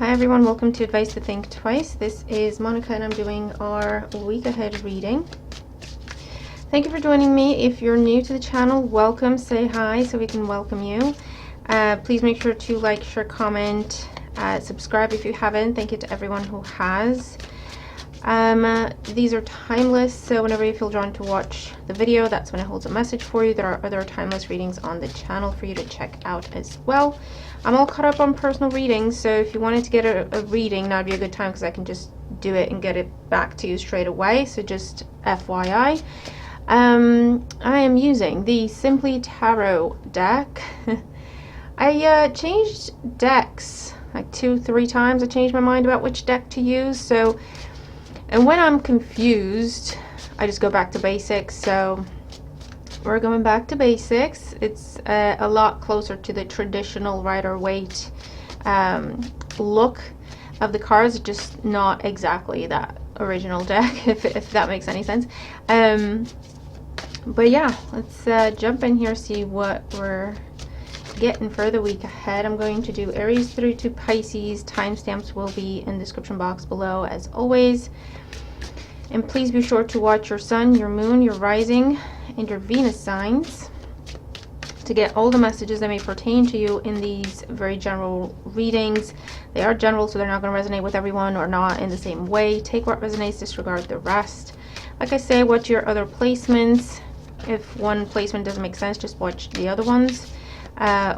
Hi everyone, welcome to Advice to Think Twice. This is Monica and I'm doing our week ahead reading. Thank you for joining me. If you're new to the channel, welcome. Say hi so we can welcome you. Please make sure to like, share, comment, subscribe if you haven't. Thank you to everyone who has. These are timeless, so whenever you feel drawn to watch the video, that's when it holds a message for you. There are other timeless readings on the channel for you to check out as well. I'm all caught up on personal readings, so if you wanted to get a reading, that'd be a good time because I can just do it and get it back to you straight away. So just FYI. I am using the Simply Tarot deck. I changed decks like 2-3 times. I changed my mind about which deck to use, so and when I'm confused I just go back to basics. So we're going back to basics. It's a lot closer to the traditional Rider-Waite look of the cards, just not exactly that original deck, if that makes any sense. But yeah, let's jump in here, see what we're getting for the week ahead. I'm going to do Aries through to Pisces. Timestamps will be in the description box below as always. And please be sure to watch your sun, your moon, your rising, and your Venus signs to get all the messages that may pertain to you in these very general readings. They are general, so they're not going to resonate with everyone or not in the same way. Take what resonates, disregard the rest. Like I say, watch your other placements. If one placement doesn't make sense, just watch the other ones.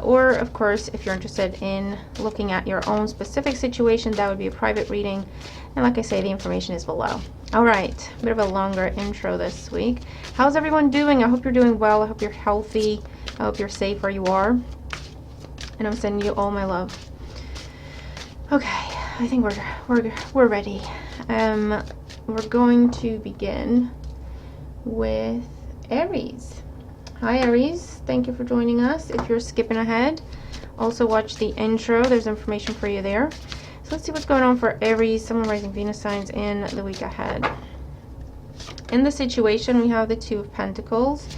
Or of course, if you're interested in looking at your own specific situation, that would be a private reading. And like I say, the information is below. All right, a bit of a longer intro this week. How's everyone doing? I hope you're doing well. I hope you're healthy. I hope you're safe where you are. And I'm sending you all my love. Okay, I think we're ready. We're going to begin with Aries. Hi Aries, thank you for joining us. If you're skipping ahead, also watch the intro. There's information for you there. So let's see what's going on for Aries, Sun, Rising, Venus signs in the week ahead. In the situation, we have the Two of Pentacles.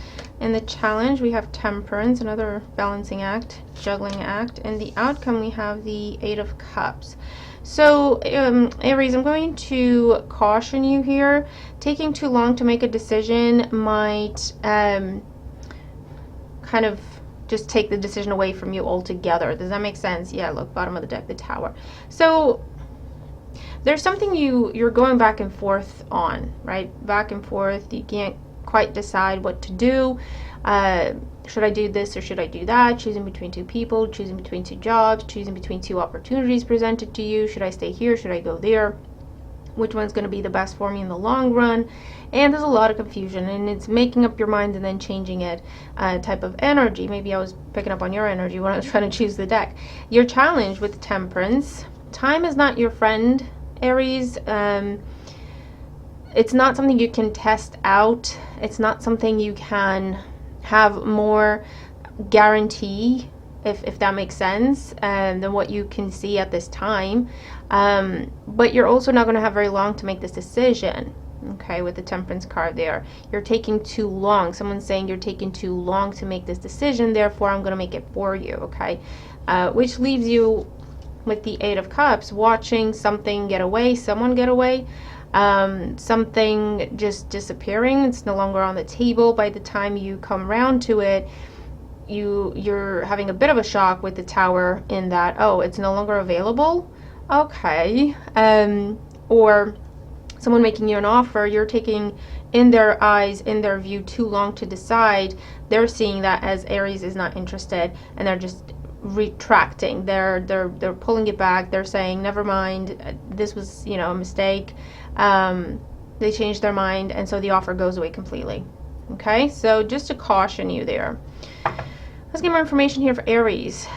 In the challenge, we have Temperance, another balancing act, juggling act. In the outcome, we have the Eight of Cups. So, Aries, I'm going to caution you here. Taking too long to make a decision might kind of just take the decision away from you altogether. Does that make sense? Yeah, look, bottom of the deck, the Tower. So there's something you're going back and forth on, right? Back and forth. You can't quite decide what to do. Should I do this or should I do that? Choosing between two people, choosing between two jobs, choosing between two opportunities presented to you. Should I stay here? Should I go there? Which one's going to be the best for me in the long run? And there's a lot of confusion, and it's making up your mind and then changing it type of energy. Maybe I was picking up on your energy when I was trying to choose the deck. Your challenge with Temperance. Time is not your friend, Aries. It's not something you can test out. It's not something you can have more guarantee, if that makes sense, than what you can see at this time. But you're also not going to have very long to make this decision. Okay, with the Temperance card there, you're taking too long. Someone's saying you're taking too long to make this decision, therefore I'm going to make it for you. Okay, which leaves you with the Eight of Cups, watching something get away, someone get away, something just disappearing. It's no longer on the table. By the time you come around to it, you're having a bit of a shock with the Tower in that, oh, it's no longer available. Okay, or someone making you an offer, you're taking, in their eyes, in their view, too long to decide. They're seeing that as Aries is not interested, and they're just retracting. They're pulling it back. They're saying, never mind, this was, you know, a mistake. They changed their mind, and so the offer goes away completely. Okay, so just to caution you there. Let's get more information here for Aries.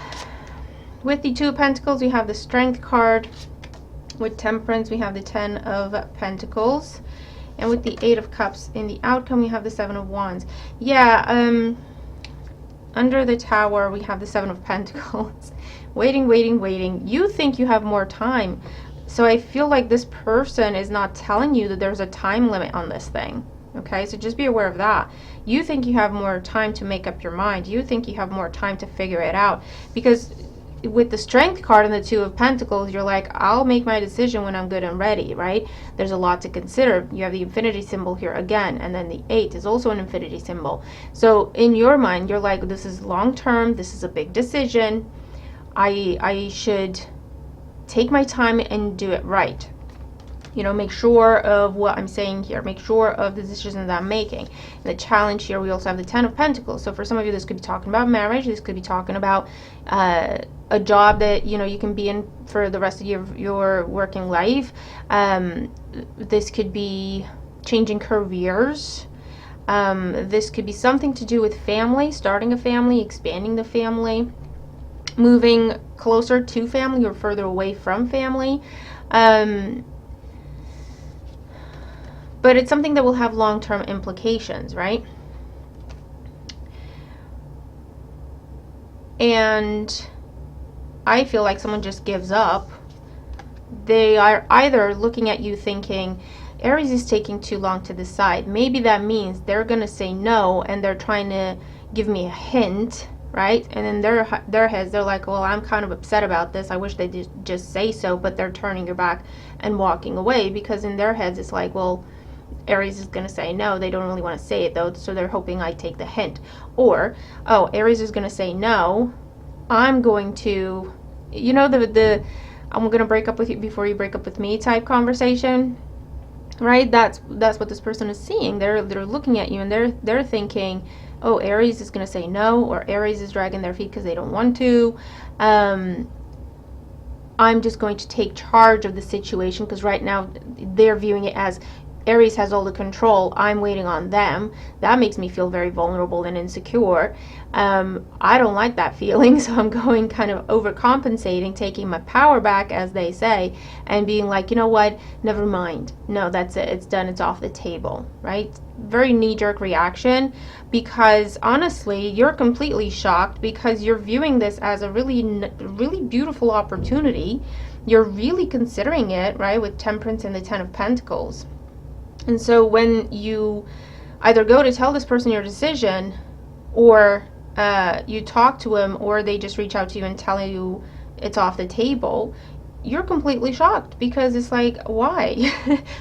With the Two of Pentacles, we have the Strength card. With Temperance, we have the Ten of Pentacles. And with the Eight of Cups, in the outcome, we have the Seven of Wands. Yeah, under the Tower, we have the Seven of Pentacles. Waiting, waiting, waiting. You think you have more time. So I feel like this person is not telling you that there's a time limit on this thing. Okay, so just be aware of that. You think you have more time to make up your mind. You think you have more time to figure it out. Because with the Strength card and the Two of Pentacles, you're like, I'll make my decision when I'm good and ready, right? There's a lot to consider. You have the infinity symbol here again, and then the 8 is also an infinity symbol. So in your mind, you're like, this is long term, this is a big decision. I should take my time and do it right. You know, make sure of what I'm saying here. Make sure of the decisions that I'm making. And the challenge here, we also have the Ten of Pentacles. So for some of you, this could be talking about marriage. This could be talking about a job that, you know, you can be in for the rest of your working life. This could be changing careers. This could be something to do with family, starting a family, expanding the family, moving closer to family or further away from family. But it's something that will have long-term implications, right? And I feel like someone just gives up. They are either looking at you thinking, Aries is taking too long to decide. Maybe that means they're going to say no and they're trying to give me a hint, right? And in their heads, they're like, well, I'm kind of upset about this. I wish they did just say so, but they're turning your back and walking away, because in their heads, it's like, well, Aries is going to say no. They don't really want to say it though, so they're hoping I take the hint. Or, oh, Aries is going to say no. I'm going to, you know, the I'm going to break up with you before you break up with me type conversation, right? That's what this person is seeing. They're looking at you and they're thinking, oh, Aries is going to say no, or Aries is dragging their feet because they don't want to. I'm just going to take charge of the situation, because right now they're viewing it as Aries has all the control. I'm waiting on them. That makes me feel very vulnerable and insecure. I don't like that feeling, so I'm going kind of overcompensating, taking my power back, as they say, and being like, you know what, never mind. No, that's it. It's done. It's off the table, right? Very knee-jerk reaction, because honestly, you're completely shocked because you're viewing this as a really beautiful opportunity. You're really considering it, right, with Temperance and the Ten of Pentacles. And so when you either go to tell this person your decision, or you talk to them, or they just reach out to you and tell you it's off the table, you're completely shocked, because it's like, why?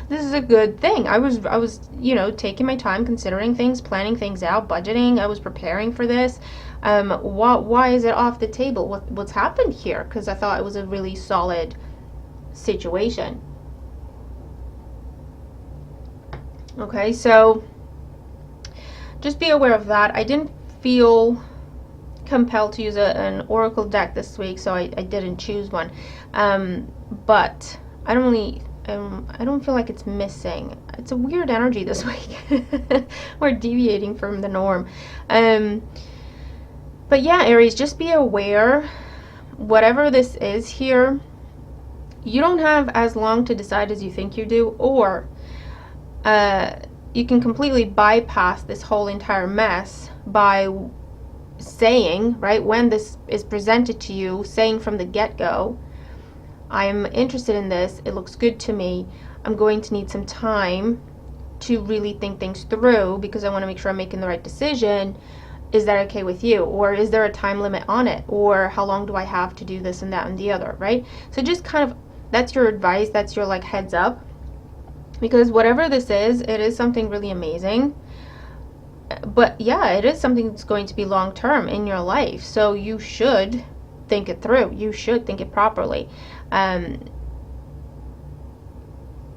This is a good thing. I was, you know, taking my time, considering things, planning things out, budgeting. I was preparing for this. Why is it off the table? What's happened here? Because I thought it was a really solid situation. Okay, so just be aware of that. I didn't feel compelled to use an oracle deck this week, so I didn't choose one. But I don't feel like it's missing. It's a weird energy this week. We're deviating from the norm. But yeah, Aries, just be aware, whatever this is here, you don't have as long to decide as you think you do, or you can completely bypass this whole entire mess by saying, right, when this is presented to you, saying from the get-go, I'm interested in this, it looks good to me, I'm going to need some time to really think things through, because I want to make sure I'm making the right decision. Is that okay with you? Or is there a time limit on it? Or how long do I have to do this and that and the other, right? So just kind of, that's your advice, that's your like heads up. Because whatever this is, it is something really amazing. But yeah, it is something that's going to be long term in your life. So you should think it through. You should think it properly. And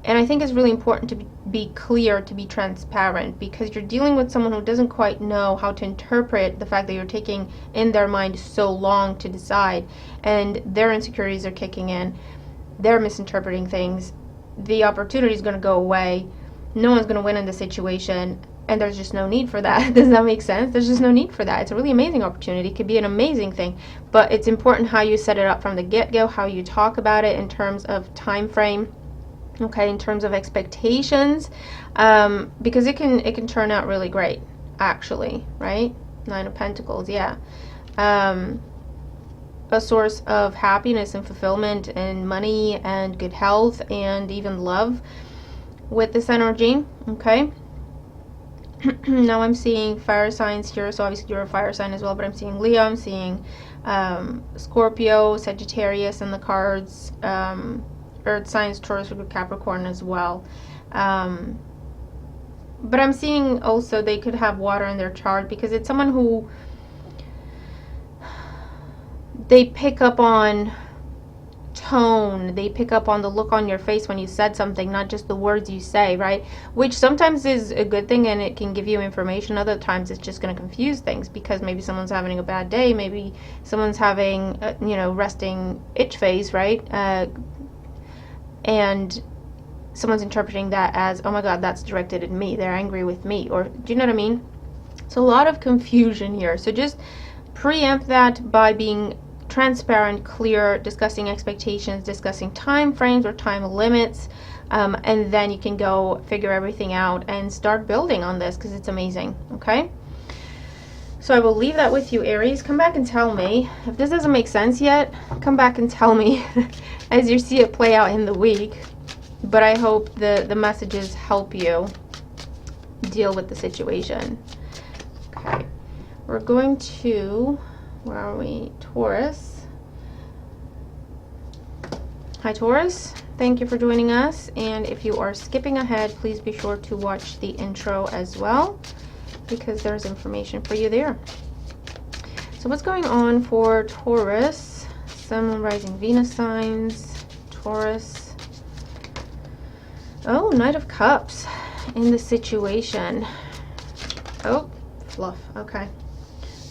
I think it's really important to be clear, to be transparent, because you're dealing with someone who doesn't quite know how to interpret the fact that you're taking in their mind so long to decide, and their insecurities are kicking in. They're misinterpreting things. The opportunity is going to go away. No one's going to win in the situation, and there's just no need for that. Does that make sense? There's just no need for that. It's a really amazing opportunity. It could be an amazing thing, but it's important how you set it up from the get-go, how you talk about it in terms of time frame, okay, in terms of expectations, because it can turn out really great, actually, right? Nine of Pentacles, yeah. A source of happiness and fulfillment and money and good health and even love with this energy, okay? Now I'm seeing fire signs here, so obviously you're a fire sign as well, but I'm seeing Leo, I'm seeing Scorpio, Sagittarius, and the cards, Earth signs, Taurus, Virgo, Capricorn as well. But I'm seeing also they could have water in their chart because it's someone who they pick up on tone, they pick up on the look on your face when you said something, not just the words you say, right? Which sometimes is a good thing and it can give you information. Other times it's just going to confuse things because maybe someone's having a bad day, maybe someone's having resting itch phase, right? And someone's interpreting that as, oh my god, that's directed at me, they're angry with me, or do you know what I mean? So a lot of confusion here. So just preempt that by being transparent, clear, discussing expectations, discussing time frames or time limits, and then you can go figure everything out and start building on this because it's amazing. Okay, so I will leave that with you, Aries. Come back and tell me if this doesn't make sense yet. Come back and tell me as you see it play out in the week. But I hope the messages help you deal with the situation. Okay, we're going to, where are we? Taurus. Hi, Taurus. Thank you for joining us. And if you are skipping ahead, please be sure to watch the intro as well, because there's information for you there. So what's going on for Taurus? Sun, Moon, Rising, Venus signs. Taurus. Oh, Knight of Cups in the situation. Oh, fluff. Okay.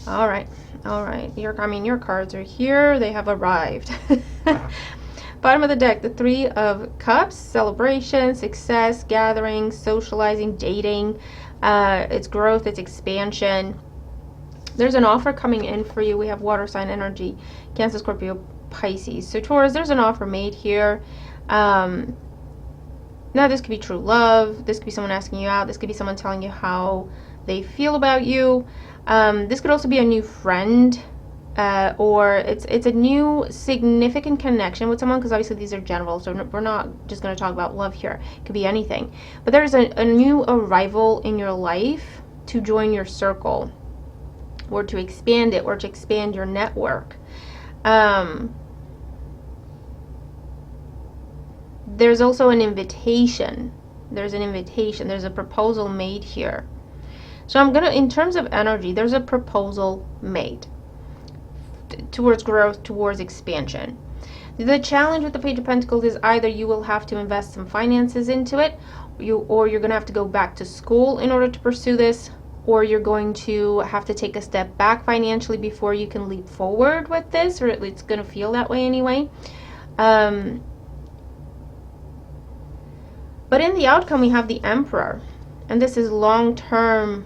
All right. All right. Your cards are here. They have arrived. Bottom of the deck, the Three of Cups, celebration, success, gathering, socializing, dating. It's growth, it's expansion. There's an offer coming in for you. We have water sign energy, Cancer, Scorpio, Pisces. So Taurus, there's an offer made here. Now, this could be true love. This could be someone asking you out. This could be someone telling you how they feel about you. This could also be a new friend, or it's a new significant connection with someone, because obviously these are general, so we're not just going to talk about love here. It could be anything. But there's a new arrival in your life to join your circle, or to expand it, or to expand your network. There's also an invitation. There's a proposal made here. So I'm gonna, in terms of energy, there's a proposal made towards growth, towards expansion. The challenge with the Page of Pentacles is either you will have to invest some finances into it, or you're gonna have to go back to school in order to pursue this, or you're going to have to take a step back financially before you can leap forward with this, or at least it's gonna feel that way anyway. But in the outcome, we have the Emperor, and this is long-term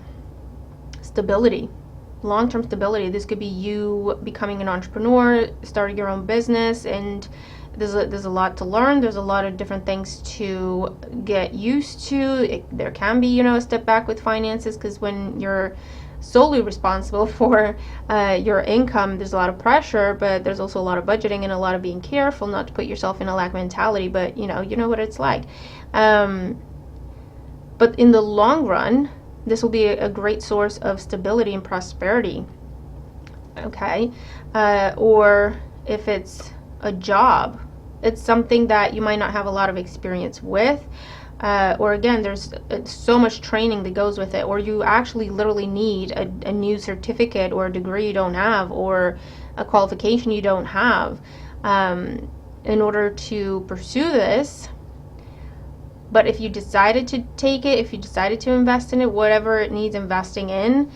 stability. Long-term stability. This could be you becoming an entrepreneur, starting your own business, and there's a lot to learn. There's a lot of different things to get used to. There can be, a step back with finances, because when you're solely responsible for your income, there's a lot of pressure, but there's also a lot of budgeting and a lot of being careful not to put yourself in a lack mentality. But you know what it's like. But in the long run, this will be a great source of stability and prosperity. Okay, or if it's a job, it's something that you might not have a lot of experience with. Or again, there's so much training that goes with it, or you actually literally need a new certificate or a degree you don't have, or a qualification you don't have, in order to pursue this. But if you decided to take it, if you decided to invest in it, whatever it needs investing in,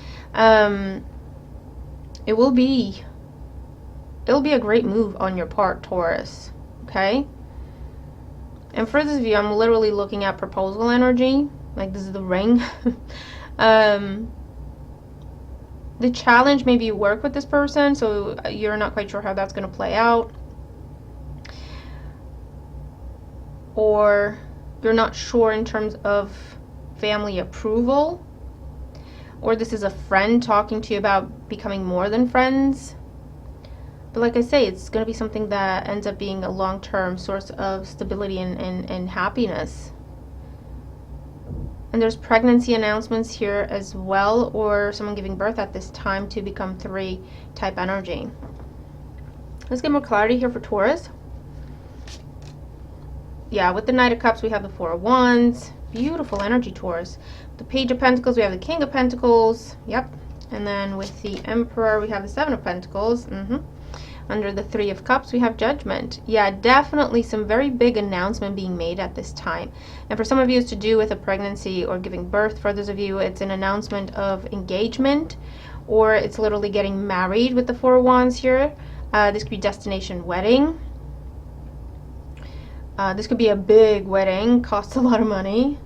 it will be a great move on your part, Taurus. Okay? And for this view, I'm literally looking at proposal energy. Like, this is the ring. The challenge, maybe you work with this person, so you're not quite sure how that's going to play out. Or you're not sure in terms of family approval. Or this is a friend talking to you about becoming more than friends. But like I say, it's going to be something that ends up being a long-term source of stability and happiness. And there's pregnancy announcements here as well, or someone giving birth at this time to become 3 type energy. Let's get more clarity here for Taurus. Yeah, with the Knight of Cups, we have the Four of Wands. Beautiful energy, Taurus. The Page of Pentacles, we have the King of Pentacles. Yep. And then with the Emperor, we have the Seven of Pentacles. Under the Three of Cups, we have Judgment. Yeah, definitely some very big announcement being made at this time. And for some of you, it's to do with a pregnancy or giving birth. For others of you, it's an announcement of engagement, or it's literally getting married with the Four of Wands here. This could be destination wedding. This could be a big wedding, costs a lot of money.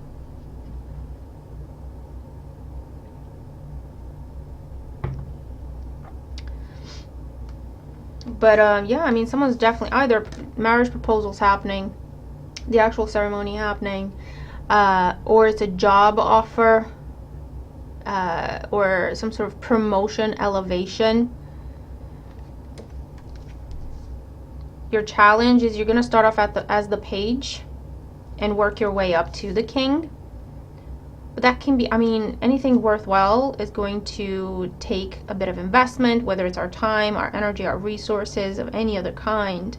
But yeah, I mean, someone's definitely either marriage proposals happening, the actual ceremony happening, or it's a job offer, or some sort of promotion, elevation. Your challenge is you're going to start off as the page and work your way up to the king. But that can be, I mean, anything worthwhile is going to take a bit of investment, whether it's our time, our energy, our resources of any other kind.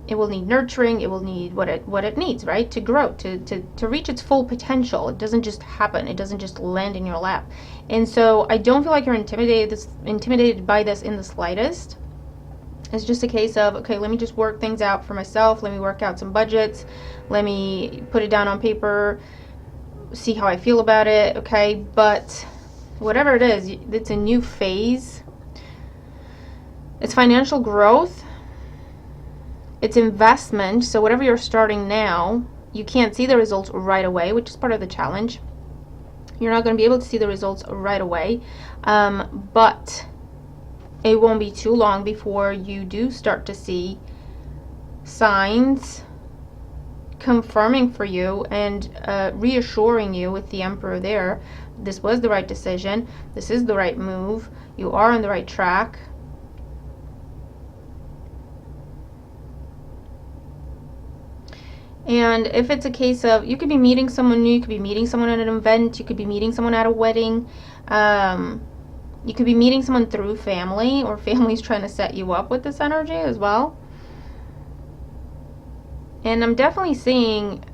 It will need nurturing. It will need what it needs, right? To grow, to reach its full potential. It doesn't just happen. It doesn't just land in your lap. And so I don't feel like you're intimidated by this in the slightest. It's just a case of, okay, let me just work things out for myself. Let me work out some budgets. Let me put it down on paper, see how I feel about it, okay? But whatever it is, it's a new phase. It's financial growth. It's investment. So whatever you're starting now, you can't see the results right away, which is part of the challenge. You're not going to be able to see the results right away. But it won't be too long before you do start to see signs confirming for you and reassuring you with the Emperor there. This was the right decision. This is the right move. You are on the right track. And if it's a case of, you could be meeting someone new, you could be meeting someone at an event, you could be meeting someone at a wedding, you could be meeting someone through family, or family's trying to set you up with this energy as well. And I'm definitely seeing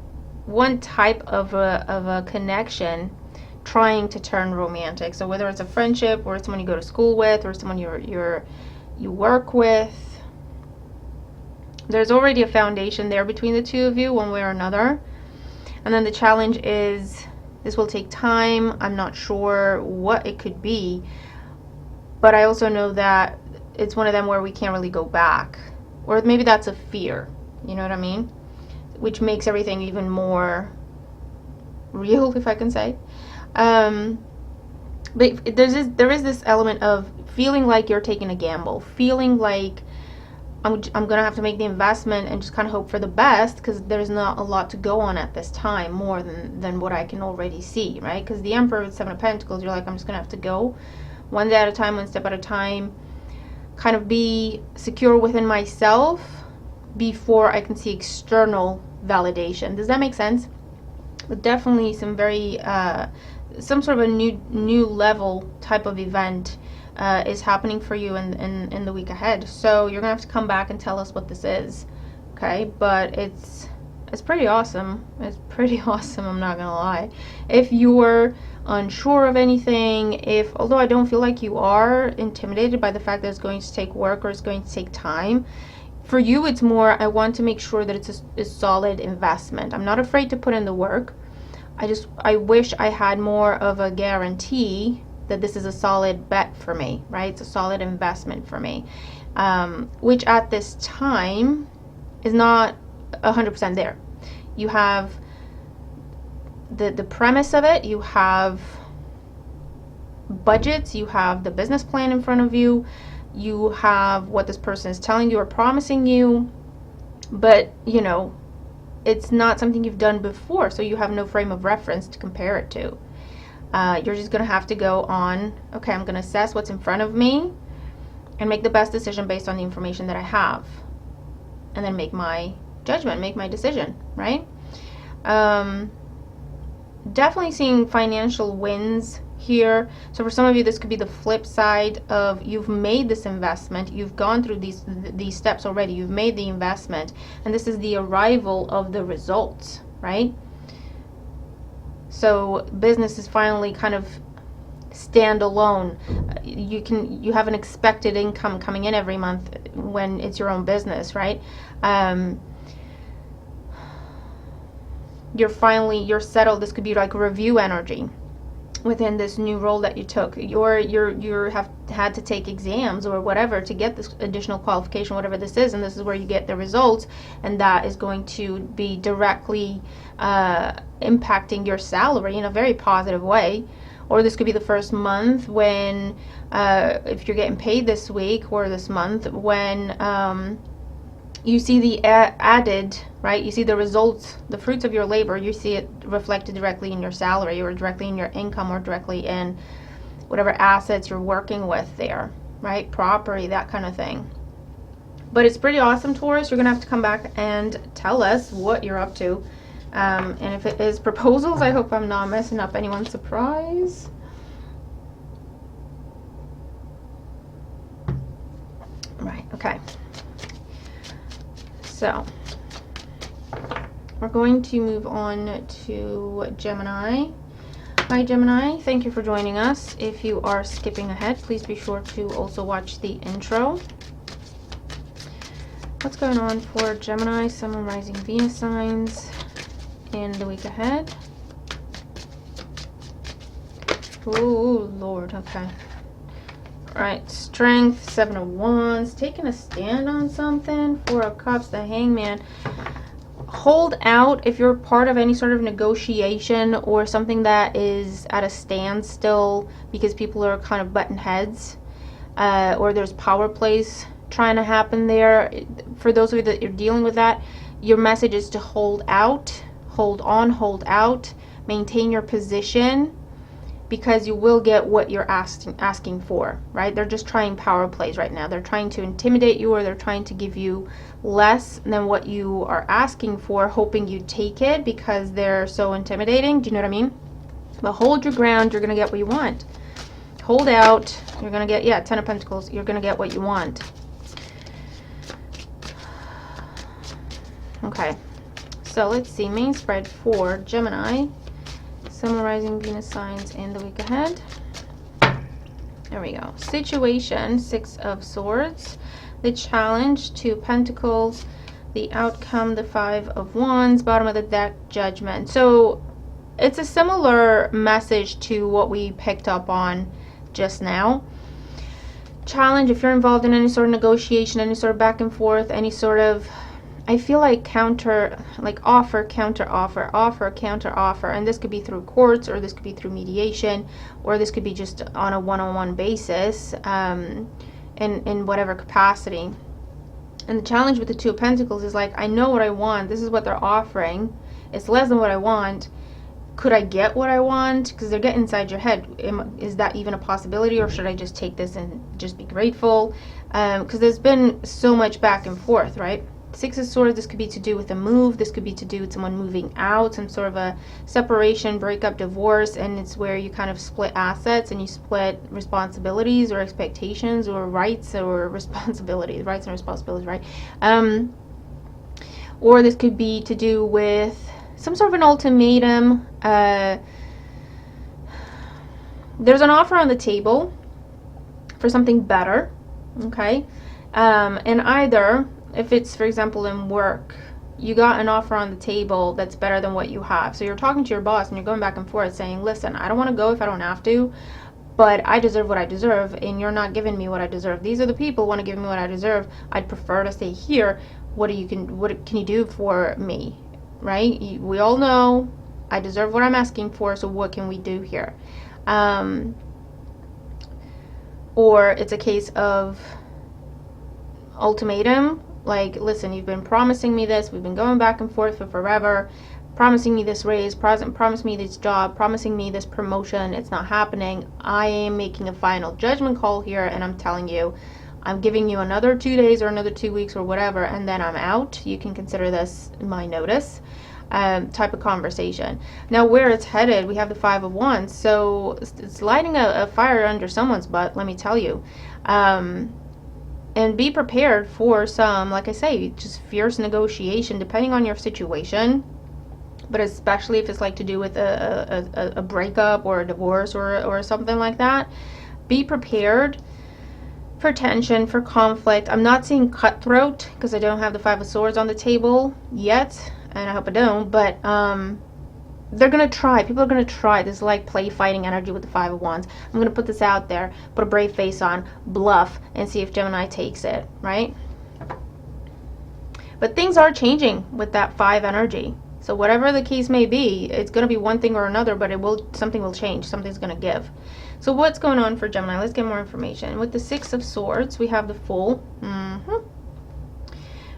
one type of a connection trying to turn romantic. So whether it's a friendship, or it's someone you go to school with, or someone you work with, there's already a foundation there between the two of you, one way or another. And then the challenge is, this will take time. I'm not sure what it could be. But I also know that it's one of them where we can't really go back. Or maybe that's a fear. You know what I mean? Which makes everything even more real, if I can say. But there is this element of feeling like you're taking a gamble. Feeling like I'm going to have to make the investment and just kind of hope for the best, because there's not a lot to go on at this time, more than what I can already see, right? Because the Emperor with Seven of Pentacles, you're like, I'm just going to have to go one day at a time, one step at a time, kind of be secure within myself before I can see external validation. Does that make sense? But definitely some very some sort of a new level type of event is happening for you in the week ahead. So you're gonna have to come back and tell us what this is, okay? But it's pretty awesome. It's pretty awesome, I'm not gonna lie. If you're unsure of anything, although I don't feel like you are intimidated by the fact that it's going to take work or it's going to take time, for you it's more, I want to make sure that it's a solid investment. I'm not afraid to put in the work. I wish I had more of a guarantee that this is a solid bet for me, right? It's a solid investment for me, which at this time is not 100% there. You have the premise of it, you have budgets, you have the business plan in front of you, you have what this person is telling you or promising you, but you know, it's not something you've done before, so you have no frame of reference to compare it to. You're just going to have to go on, okay, I'm going to assess what's in front of me and make the best decision based on the information that I have, and then make my judgment, make my decision, right? Definitely seeing financial wins here. So for some of you, this could be the flip side of you've made this investment. You've gone through these steps already. You've made the investment, and this is the arrival of the results, right? So business is finally kind of stand alone. You have an expected income coming in every month when it's your own business, right? You're settled. This could be like review energy within this new role that you took. You have had to take exams or whatever to get this additional qualification, whatever this is, and this is where you get the results, and that is going to be directly impacting your salary in a very positive way. Or this could be the first month when, if you're getting paid this week or this month, when you see the added, right? You see the results, the fruits of your labor. You see it reflected directly in your salary, or directly in your income, or directly in whatever assets you're working with there, right? Property, that kind of thing. But it's pretty awesome, Taurus. You're going to have to come back and tell us what you're up to. And if it is proposals, I hope I'm not messing up anyone's surprise. Right, okay. So, we're going to move on to Gemini. Hi Gemini, thank you for joining us. If you are skipping ahead, please be sure to also watch the intro. What's going on for Gemini, Sun, Moon, Rising, Venus signs in the week ahead? Oh Lord, okay. Alright, Strength, Seven of Wands, taking a stand on something. Four of Cups, the Hangman. Hold out if you're part of any sort of negotiation or something that is at a standstill because people are kind of butting heads, or there's power plays trying to happen there. For those of you that you're dealing with that, your message is to hold out, hold on, hold out, maintain your position, because you will get what you're asking for, right? They're just trying power plays right now. They're trying to intimidate you, or they're trying to give you less than what you are asking for, hoping you take it because they're so intimidating. Do you know what I mean? But hold your ground. You're going to get what you want. Hold out. You're going to get, yeah, Ten of Pentacles. You're going to get what you want. Okay. So let's see. Main spread for Gemini. Sun, Moon, Rising, Venus signs in the week ahead. There we go. Situation, Six of Swords. The challenge, Two of Pentacles. The outcome, the Five of Wands. Bottom of the deck, Judgment. So it's a similar message to what we picked up on just now. Challenge, if you're involved in any sort of negotiation, any sort of back and forth, any sort of, I feel like offer, counter offer, offer, counter offer. And this could be through courts, or this could be through mediation, or this could be just on a one-on-one basis, in whatever capacity. And the challenge with the Two of Pentacles is like, I know what I want. This is what they're offering. It's less than what I want. Could I get what I want? Because they're getting inside your head. Is that even a possibility, or should I just take this and just be grateful? Because there's been so much back and forth, right? Six of Swords, this could be to do with a move. This could be to do with someone moving out, some sort of a separation, breakup, divorce, and it's where you kind of split assets and you split responsibilities or expectations or rights or responsibilities, rights and responsibilities, right? Or this could be to do with some sort of an ultimatum. There's an offer on the table for something better, okay? And either, if it's, for example, in work, you got an offer on the table that's better than what you have. So you're talking to your boss and you're going back and forth saying, listen, I don't want to go if I don't have to, but I deserve what I deserve, and you're not giving me what I deserve. These are the people who want to give me what I deserve. I'd prefer to stay here. What can you do for me, right? We all know I deserve what I'm asking for, so what can we do here? Or it's a case of ultimatum. Like, listen, you've been promising me this. We've been going back and forth for forever. Promising me this raise, promise me this job, promising me this promotion. It's not happening. I am making a final judgment call here, and I'm telling you, I'm giving you another 2 days or another 2 weeks or whatever, and then I'm out. You can consider this my notice. type of conversation. Now where it's headed, we have the Five of Wands, so it's lighting a fire under someone's butt, let me tell you. And be prepared for some, like I say, just fierce negotiation depending on your situation, but especially if it's like to do with a breakup or a divorce or something like that. Be prepared for tension, for conflict. I'm not seeing cutthroat because I don't have the Five of Swords on the table yet, and I hope I don't, but they're going to try. People are going to try. This is like play fighting energy with the Five of Wands. I'm going to put this out there, put a brave face on, bluff, and see if Gemini takes it, right? But things are changing with that 5 energy. So whatever the case may be, it's going to be one thing or another, but something will change. Something's going to give. So what's going on for Gemini? Let's get more information. With the Six of Swords, we have the Fool.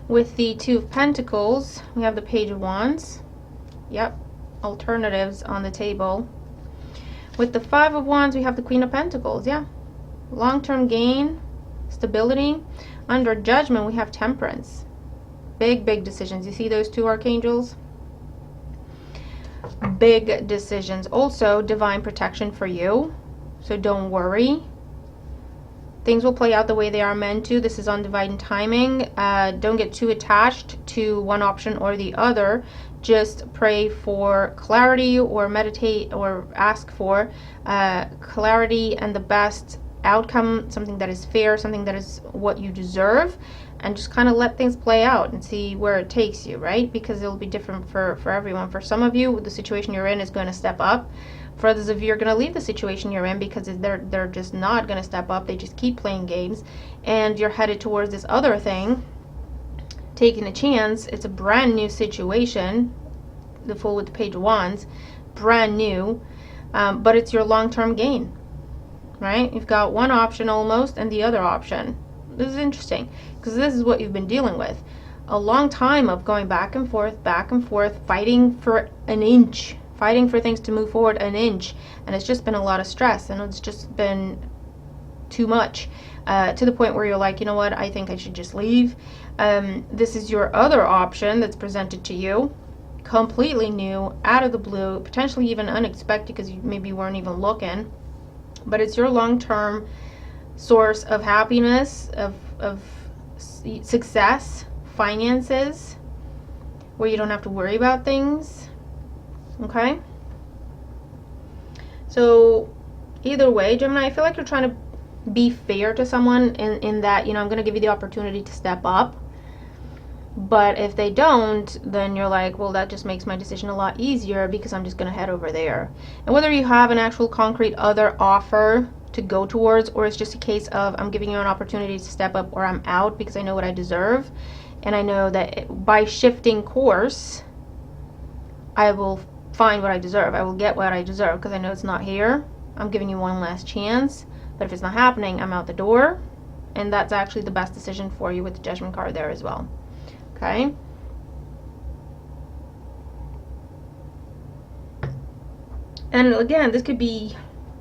With the Two of Pentacles, we have the Page of Wands. Yep. Alternatives on the table. With the Five of Wands, we have the Queen of Pentacles. Yeah. Long-term gain, stability. Under Judgment, we have Temperance. Big decisions. You see those two archangels? Big decisions. Also, divine protection for you. So don't worry. Things will play out the way they are meant to. This is on divine timing. Don't get too attached to one option or the other. Just pray for clarity, or meditate, or ask for clarity and the best outcome, something that is fair, something that is what you deserve, and just kind of let things play out and see where it takes you, right? Because it'll be different for everyone. For some of you, the situation you're in is going to step up. For others of you, are going to leave the situation you're in because they're just not going to step up. They just keep playing games, and you're headed towards this other thing, taking a chance. It's a brand new situation, the Fool with the Page of Wands, brand new, but it's your long-term gain, right? You've got one option almost and the other option. This is interesting because this is what you've been dealing with. A long time of going back and forth, fighting for an inch, fighting for things to move forward an inch, and it's just been a lot of stress, and it's just been too much, to the point where you're like, you know what, I think I should just leave. This is your other option that's presented to you, completely new, out of the blue, potentially even unexpected because you maybe weren't even looking, but it's your long-term source of happiness, of success, finances, where you don't have to worry about things. Okay, so either way, Gemini, I feel like you're trying to be fair to someone in that, you know, I'm going to give you the opportunity to step up, but if they don't, then you're like, well, that just makes my decision a lot easier because I'm just going to head over there. And whether you have an actual concrete other offer to go towards, or it's just a case of I'm giving you an opportunity to step up, or I'm out because I know what I deserve, and I know that by shifting course I will find what I deserve. I will get what I deserve because I know it's not here. I'm giving you one last chance, but if it's not happening, I'm out the door, and that's actually the best decision for you with the Judgment card there as well. Okay, and again, this could be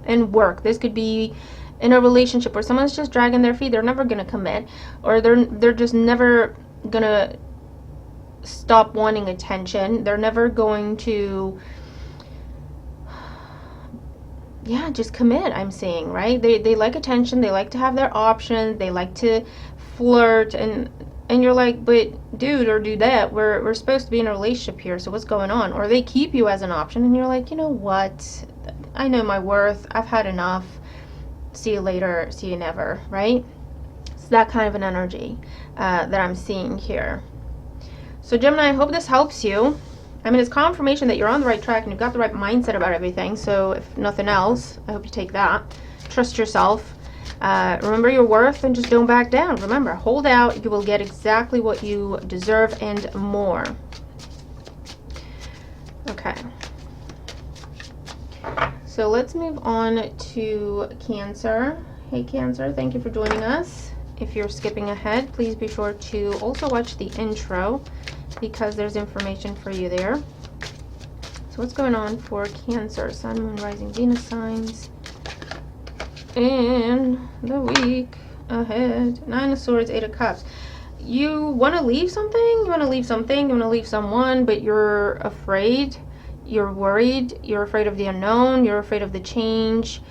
in work, this could be in a relationship where someone's just dragging their feet. They're never going to commit, or they're just never going to stop wanting attention. They're never going to, yeah, just commit. I'm saying, right? They like attention. They like to have their options. They like to flirt, and you're like, but dude or dudette, we're supposed to be in a relationship here, so what's going on? Or they keep you as an option, and you're like, you know what? I know my worth. I've had enough. See you later. See you never, right? It's that kind of an energy that I'm seeing here. So Gemini, I hope this helps you. I mean, it's confirmation that you're on the right track and you've got the right mindset about everything. So if nothing else, I hope you take that. Trust yourself. Remember your worth and just don't back down. Remember, hold out. You will get exactly what you deserve and more. Okay. So let's move on to Cancer. Hey Cancer, thank you for joining us. If you're skipping ahead, please be sure to also watch the intro because there's information for you there. So what's going on for Cancer? Sun, Moon, Rising, Venus signs in the week ahead. 9 of Swords, 8 of Cups. you want to leave something, you want to leave something, you want to leave someone, but you're afraid, you're worried, you're afraid of the unknown, you're afraid of the change.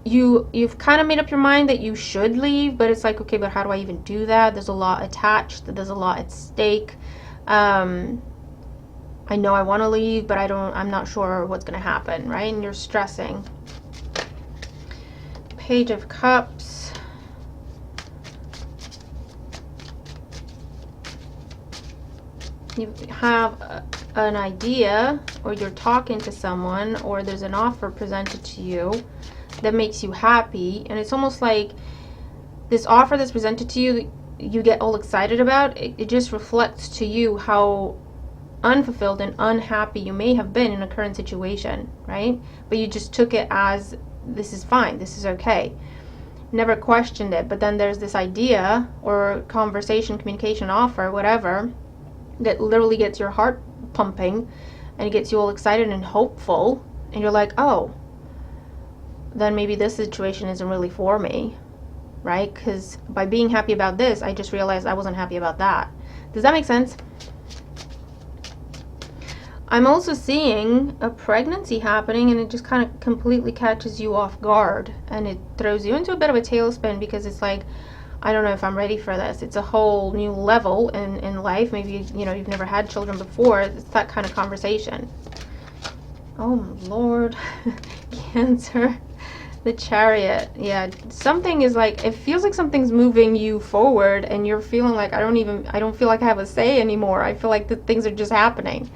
You've kind of made up your mind that you should leave, but it's like, okay, but how do I even do that? There's a lot attached, there's a lot at stake. I know I want to leave, but I'm not sure what's going to happen, right? And you're stressing. Page of Cups. You have an idea, or you're talking to someone, or there's an offer presented to you that makes you happy, and it's almost like this offer that's presented to you, you get all excited about. It just reflects to you how unfulfilled and unhappy you may have been in a current situation, right? But you just took it as, this is fine, this is okay. Never questioned it. But then there's this idea or conversation, communication, offer, whatever, that literally gets your heart pumping and it gets you all excited and hopeful, and you're like, oh, then maybe this situation isn't really for me, right? Because by being happy about this, I just realized I wasn't happy about that. Does that make sense? I'm also seeing a pregnancy happening, and it just kind of completely catches you off guard, and it throws you into a bit of a tailspin, because it's like, I don't know if I'm ready for this. It's a whole new level in life. Maybe, you've never had children before. It's that kind of conversation. Oh, my Lord. Cancer. The Chariot. Yeah, something is like, it feels like something's moving you forward, and you're feeling like, I don't feel like I have a say anymore. I feel like the things are just happening.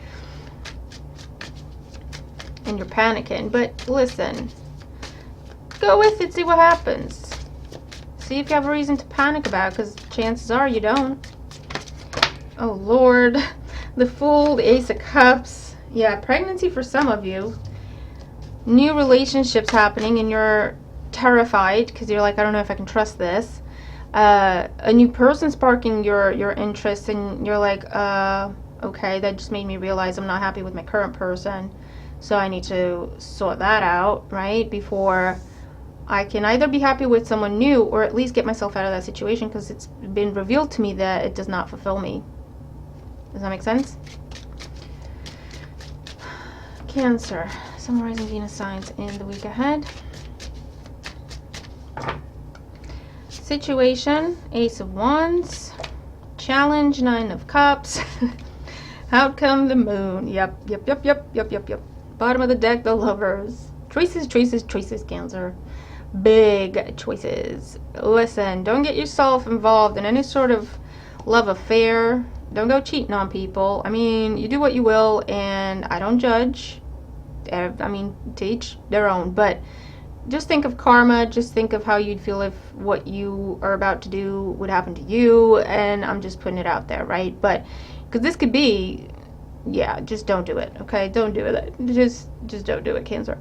And you're panicking. But listen, go with it, see what happens. See if you have a reason to panic about it, because chances are you don't. Oh, Lord. The Fool, the Ace of Cups. Yeah, pregnancy for some of you. New relationships happening, and you're terrified because you're like, I don't know if I can trust this. A new person sparking your interest, and you're like, okay, that just made me realize I'm not happy with my current person. So I need to sort that out, right? Before I can either be happy with someone new, or at least get myself out of that situation, because it's been revealed to me that it does not fulfill me. Does that make sense? Cancer. Sun, rising, Venus signs in the week ahead. Situation. Ace of Wands. Challenge. 9 of Cups. Outcome, the Moon. Yep. Bottom of the deck, the Lovers. Choices, Cancer. Big choices. Listen, don't get yourself involved in any sort of love affair. Don't go cheating on people. I mean, you do what you will, and I don't judge. I mean, to each their own. But just think of karma. Just think of how you'd feel if what you are about to do would happen to you. And I'm just putting it out there, right? But because this could be, yeah, just don't do it, okay? Don't do it. Just don't do it, Cancer.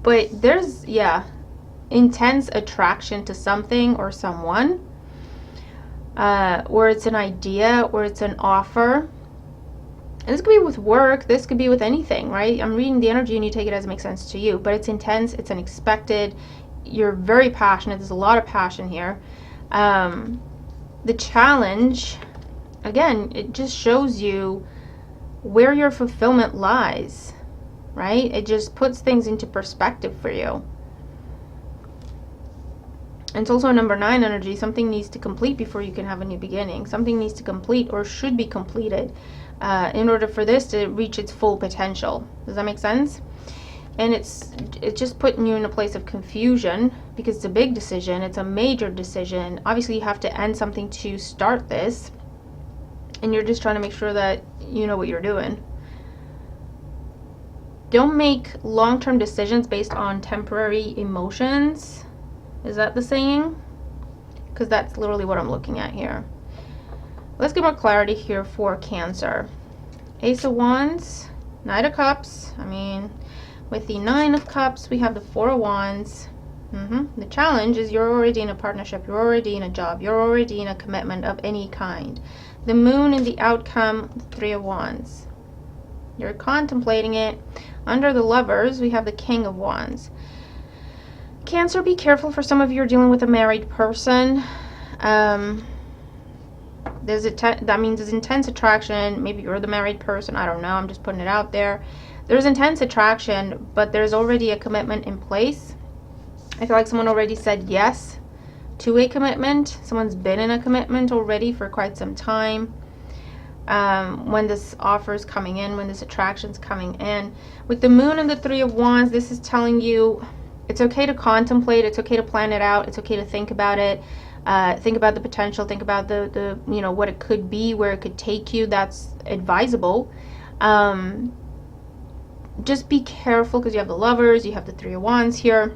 But there's, yeah, intense attraction to something or someone, or it's an idea, or it's an offer. And this could be with work, this could be with anything, right? I'm reading the energy and you take it as it makes sense to you. But it's intense, it's unexpected, you're very passionate, there's a lot of passion here. The challenge, again, it just shows you where your fulfillment lies, right? It just puts things into perspective for you. And it's also a number 9 energy. Something needs to complete before you can have a new beginning. Something needs to complete, or should be completed, in order for this to reach its full potential. Does that make sense? And it's just putting you in a place of confusion, because it's a big decision. It's a major decision. Obviously, you have to end something to start this, and you're just trying to make sure that you know what you're doing. Don't make long-term decisions based on temporary emotions. Is that the saying? Because that's literally what I'm looking at here. Let's get more clarity here for Cancer. Ace of Wands, Knight of Cups. I mean, with the 9 of Cups, we have the 4 of Wands. The challenge is you're already in a partnership. You're already in a job. You're already in a commitment of any kind. The Moon and the outcome, the 3 of Wands. You're contemplating it. Under the Lovers, we have the King of Wands. Cancer, be careful. For some of you are dealing with a married person. That means there's intense attraction. Maybe you're the married person. I don't know. I'm just putting it out there. There's intense attraction, but there's already a commitment in place. I feel like someone already said yes to a commitment. Someone's been in a commitment already for quite some time. When this offer is coming in, when this attraction is coming in. With the moon and the Three of Wands, this is telling you it's okay to contemplate, it's okay to plan it out, it's okay to think about it, think about the potential, think about the you know, what it could be, where it could take you. That's advisable. Just be careful, because you have the Lovers, you have the Three of Wands here.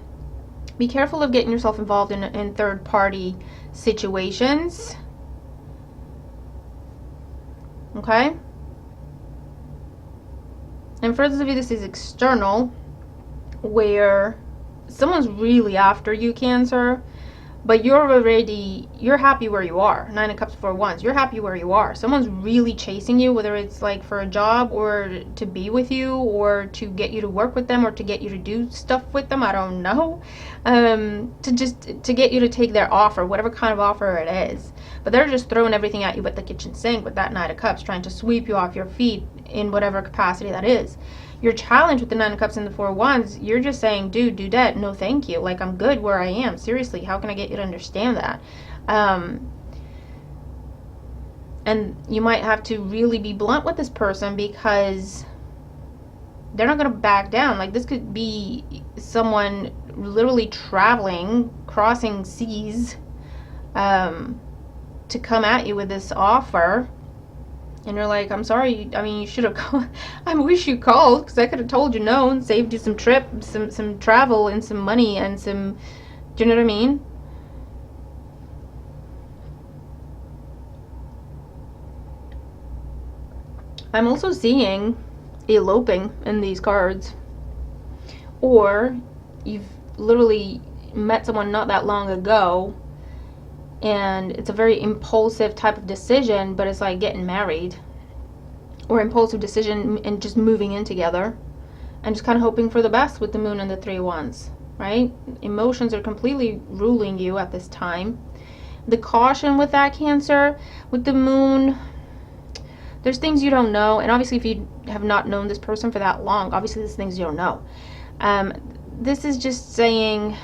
Be careful of getting yourself involved in third-party situations. Okay? And for those of you, this is external, where someone's really after you, Cancer, but you're happy where you are. 9 of Cups, 4 of Wands. You're happy where you are. Someone's really chasing you, whether it's like for a job or to be with you or to get you to work with them or to get you to do stuff with them. I don't know. To get you to take their offer, whatever kind of offer it is. But they're just throwing everything at you but the kitchen sink with that 9 of Cups, trying to sweep you off your feet in whatever capacity that is. Your challenge with the 9 of Cups and the 4 of Wands, you're just saying, dude, do that. No, thank you. Like, I'm good where I am. Seriously, how can I get you to understand that? And you might have to really be blunt with this person, because they're not going to back down. Like, this could be someone literally traveling, crossing seas, to come at you with this offer. And you're like, I'm sorry, I mean, you should have called. I wish you called, because I could have told you no and saved you some trip, some travel and some money and some, do you know what I mean? I'm also seeing eloping in these cards. Or you've literally met someone not that long ago, and it's a very impulsive type of decision, but it's like getting married, or impulsive decision and just moving in together and just kind of hoping for the best with the moon and the 3 of Wands, right? Emotions are completely ruling you at this time. The caution with that, Cancer, with the moon, there's things you don't know, and obviously if you have not known this person for that long, obviously there's things you don't know. This is just saying,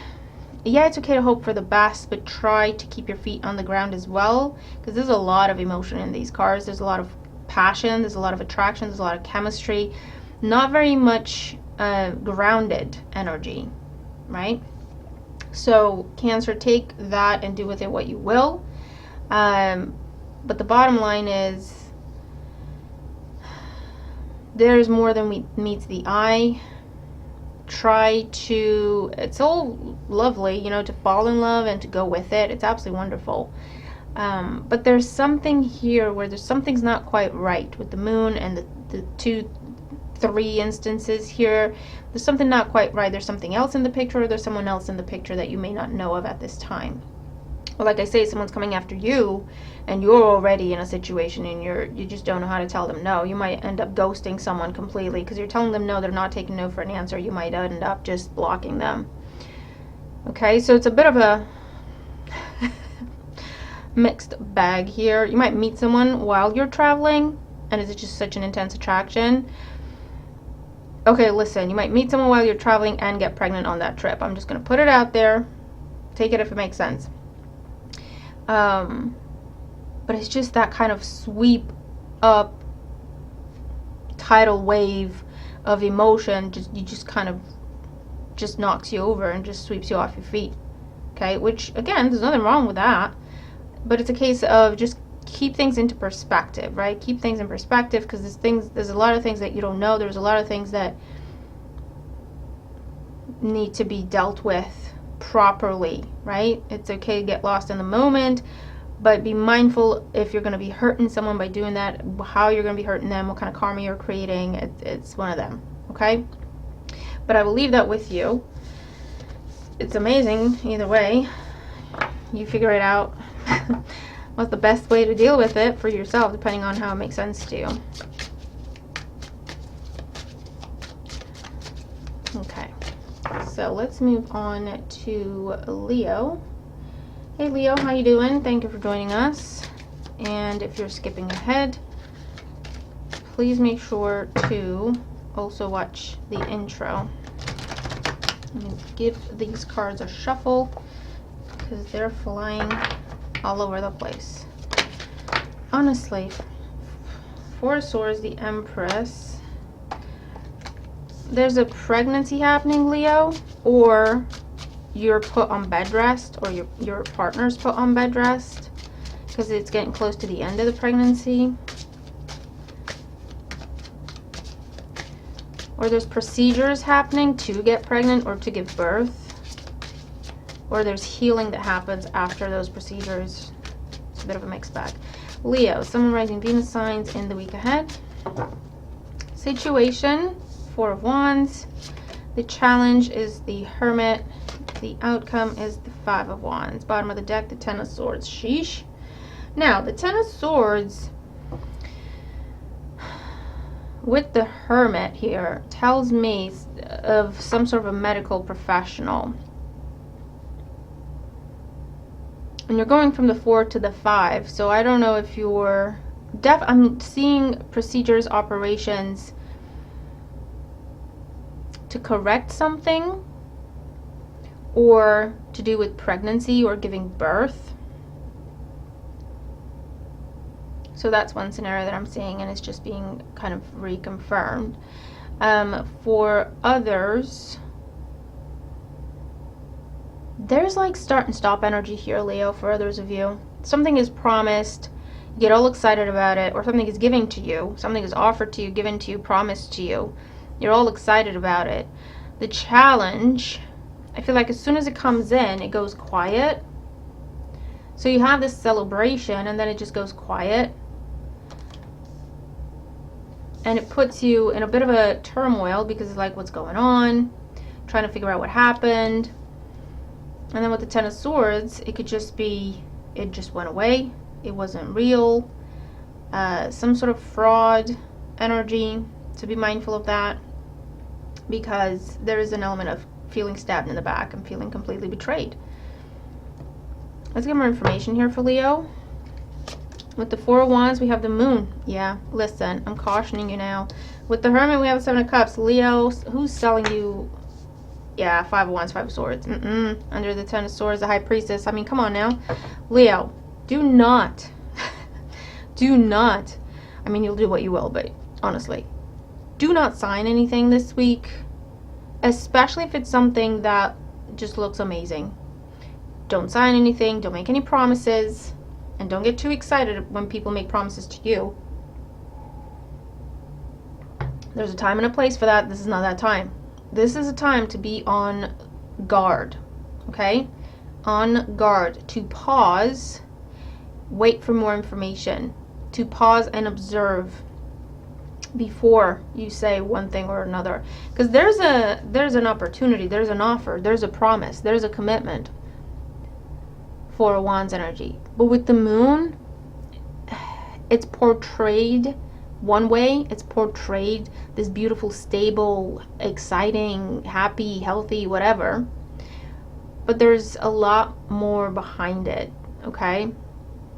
yeah, it's okay to hope for the best, but try to keep your feet on the ground as well, because there's a lot of emotion in these cards. There's a lot of passion, there's a lot of attraction, there's a lot of chemistry, not very much grounded energy, right? So Cancer, take that and do with it what you will. But the bottom line is, there's more than meets the eye. Try to, it's all lovely, you know, to fall in love and to go with it. It's absolutely wonderful. But there's something here where something's not quite right with the moon and the 2, 3 instances here. There's something not quite right. There's something else in the picture, or there's someone else in the picture that you may not know of at this time. Well, like I say, someone's coming after you and you're already in a situation and you just don't know how to tell them no. You might end up ghosting someone completely because you're telling them no, they're not taking no for an answer. You might end up just blocking them. Okay, so it's a bit of a mixed bag here. You might meet someone while you're traveling, and it's just such an intense attraction. Okay, listen, you might meet someone while you're traveling and get pregnant on that trip. I'm just going to put it out there. Take it if it makes sense. But it's just that kind of sweep up tidal wave of emotion. Just kind of just knocks you over and just sweeps you off your feet. Okay, which again, there's nothing wrong with that, but it's a case of just keep things into perspective, right? Keep things in perspective, because there's a lot of things that you don't know. There's a lot of things that need to be dealt with properly, right? It's okay to get lost in the moment, but be mindful if you're going to be hurting someone by doing that, how you're going to be hurting them, what kind of karma you're creating. It's one of them, okay? But I will leave that with you. It's amazing either way. You figure it out. What's the best way to deal with it for yourself, depending on how it makes sense to you. Okay, So let's move on to Leo. Hey Leo, how you doing? Thank you for joining us. And if you're skipping ahead, please make sure to also watch the intro. And give these cards a shuffle because they're flying all over the place. Honestly, Four of Swords, the Empress. There's a pregnancy happening, Leo, or you're put on bed rest, or your partner's put on bed rest because it's getting close to the end of the pregnancy. Or there's procedures happening to get pregnant or to give birth. Or there's healing that happens after those procedures. It's a bit of a mixed bag. Leo, Sun, Rising, Venus signs in the week ahead. Situation, Four of Wands. The challenge is the Hermit. The outcome is the Five of Wands. Bottom of the deck, the Ten of Swords. Sheesh. Now, the Ten of Swords with the Hermit here tells me of some sort of a medical professional. And you're going from the 4 to the 5, so I don't know if you're I'm seeing procedures, operations to correct something, or to do with pregnancy or giving birth. So that's one scenario that I'm seeing, and it's just being kind of reconfirmed. For others, there's like start and stop energy here, Leo, for others of you. Something is promised, you get all excited about it, or something is given to you, something is offered to you, given to you, promised to you. You're all excited about it. The challenge, I feel like as soon as it comes in, it goes quiet. So you have this celebration, and then it just goes quiet. And it puts you in a bit of a turmoil because it's like, what's going on? Trying to figure out what happened. And then with the Ten of Swords, it could just be, it just went away. It wasn't real. Some sort of fraud energy. So be mindful of that. Because there is an element of feeling stabbed in the back and feeling completely betrayed. Let's get more information here for Leo. With the Four of Wands, we have the Moon. Yeah, listen, I'm cautioning you now. With the Hermit, we have the Seven of Cups. Leo, who's selling you? Yeah, Five of Wands, Five of Swords. Under the Ten of Swords, the High Priestess. I mean, come on now. Leo, do not, I mean, you'll do what you will, but honestly, do not sign anything this week, especially if it's something that just looks amazing. Don't sign anything, don't make any promises, and don't get too excited when people make promises to you. There's a time and a place for that. This is not that time. This is a time to be on guard, okay? On guard, to pause, wait for more information, to pause and observe before you say one thing or another. Because there's an opportunity, there's an offer, there's a promise, there's a commitment. Four of Wands energy. But with the Moon, it's portrayed one way. It's portrayed this beautiful, stable, exciting, happy, healthy, whatever. But there's a lot more behind it, okay,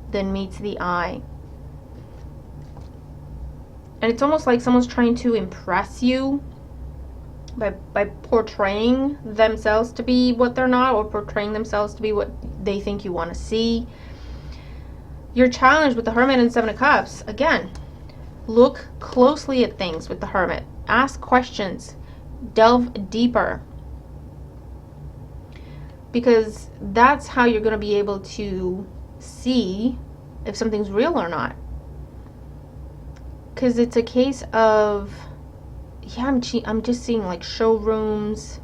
than meets the eye. And it's almost like someone's trying to impress you by portraying themselves to be what they're not, or portraying themselves to be what they think you want to see. Your challenge with the Hermit and Seven of Cups, again, look closely at things with the Hermit. Ask questions. Delve deeper. Because that's how you're going to be able to see if something's real or not. Because it's a case of, yeah, I'm just seeing like showrooms,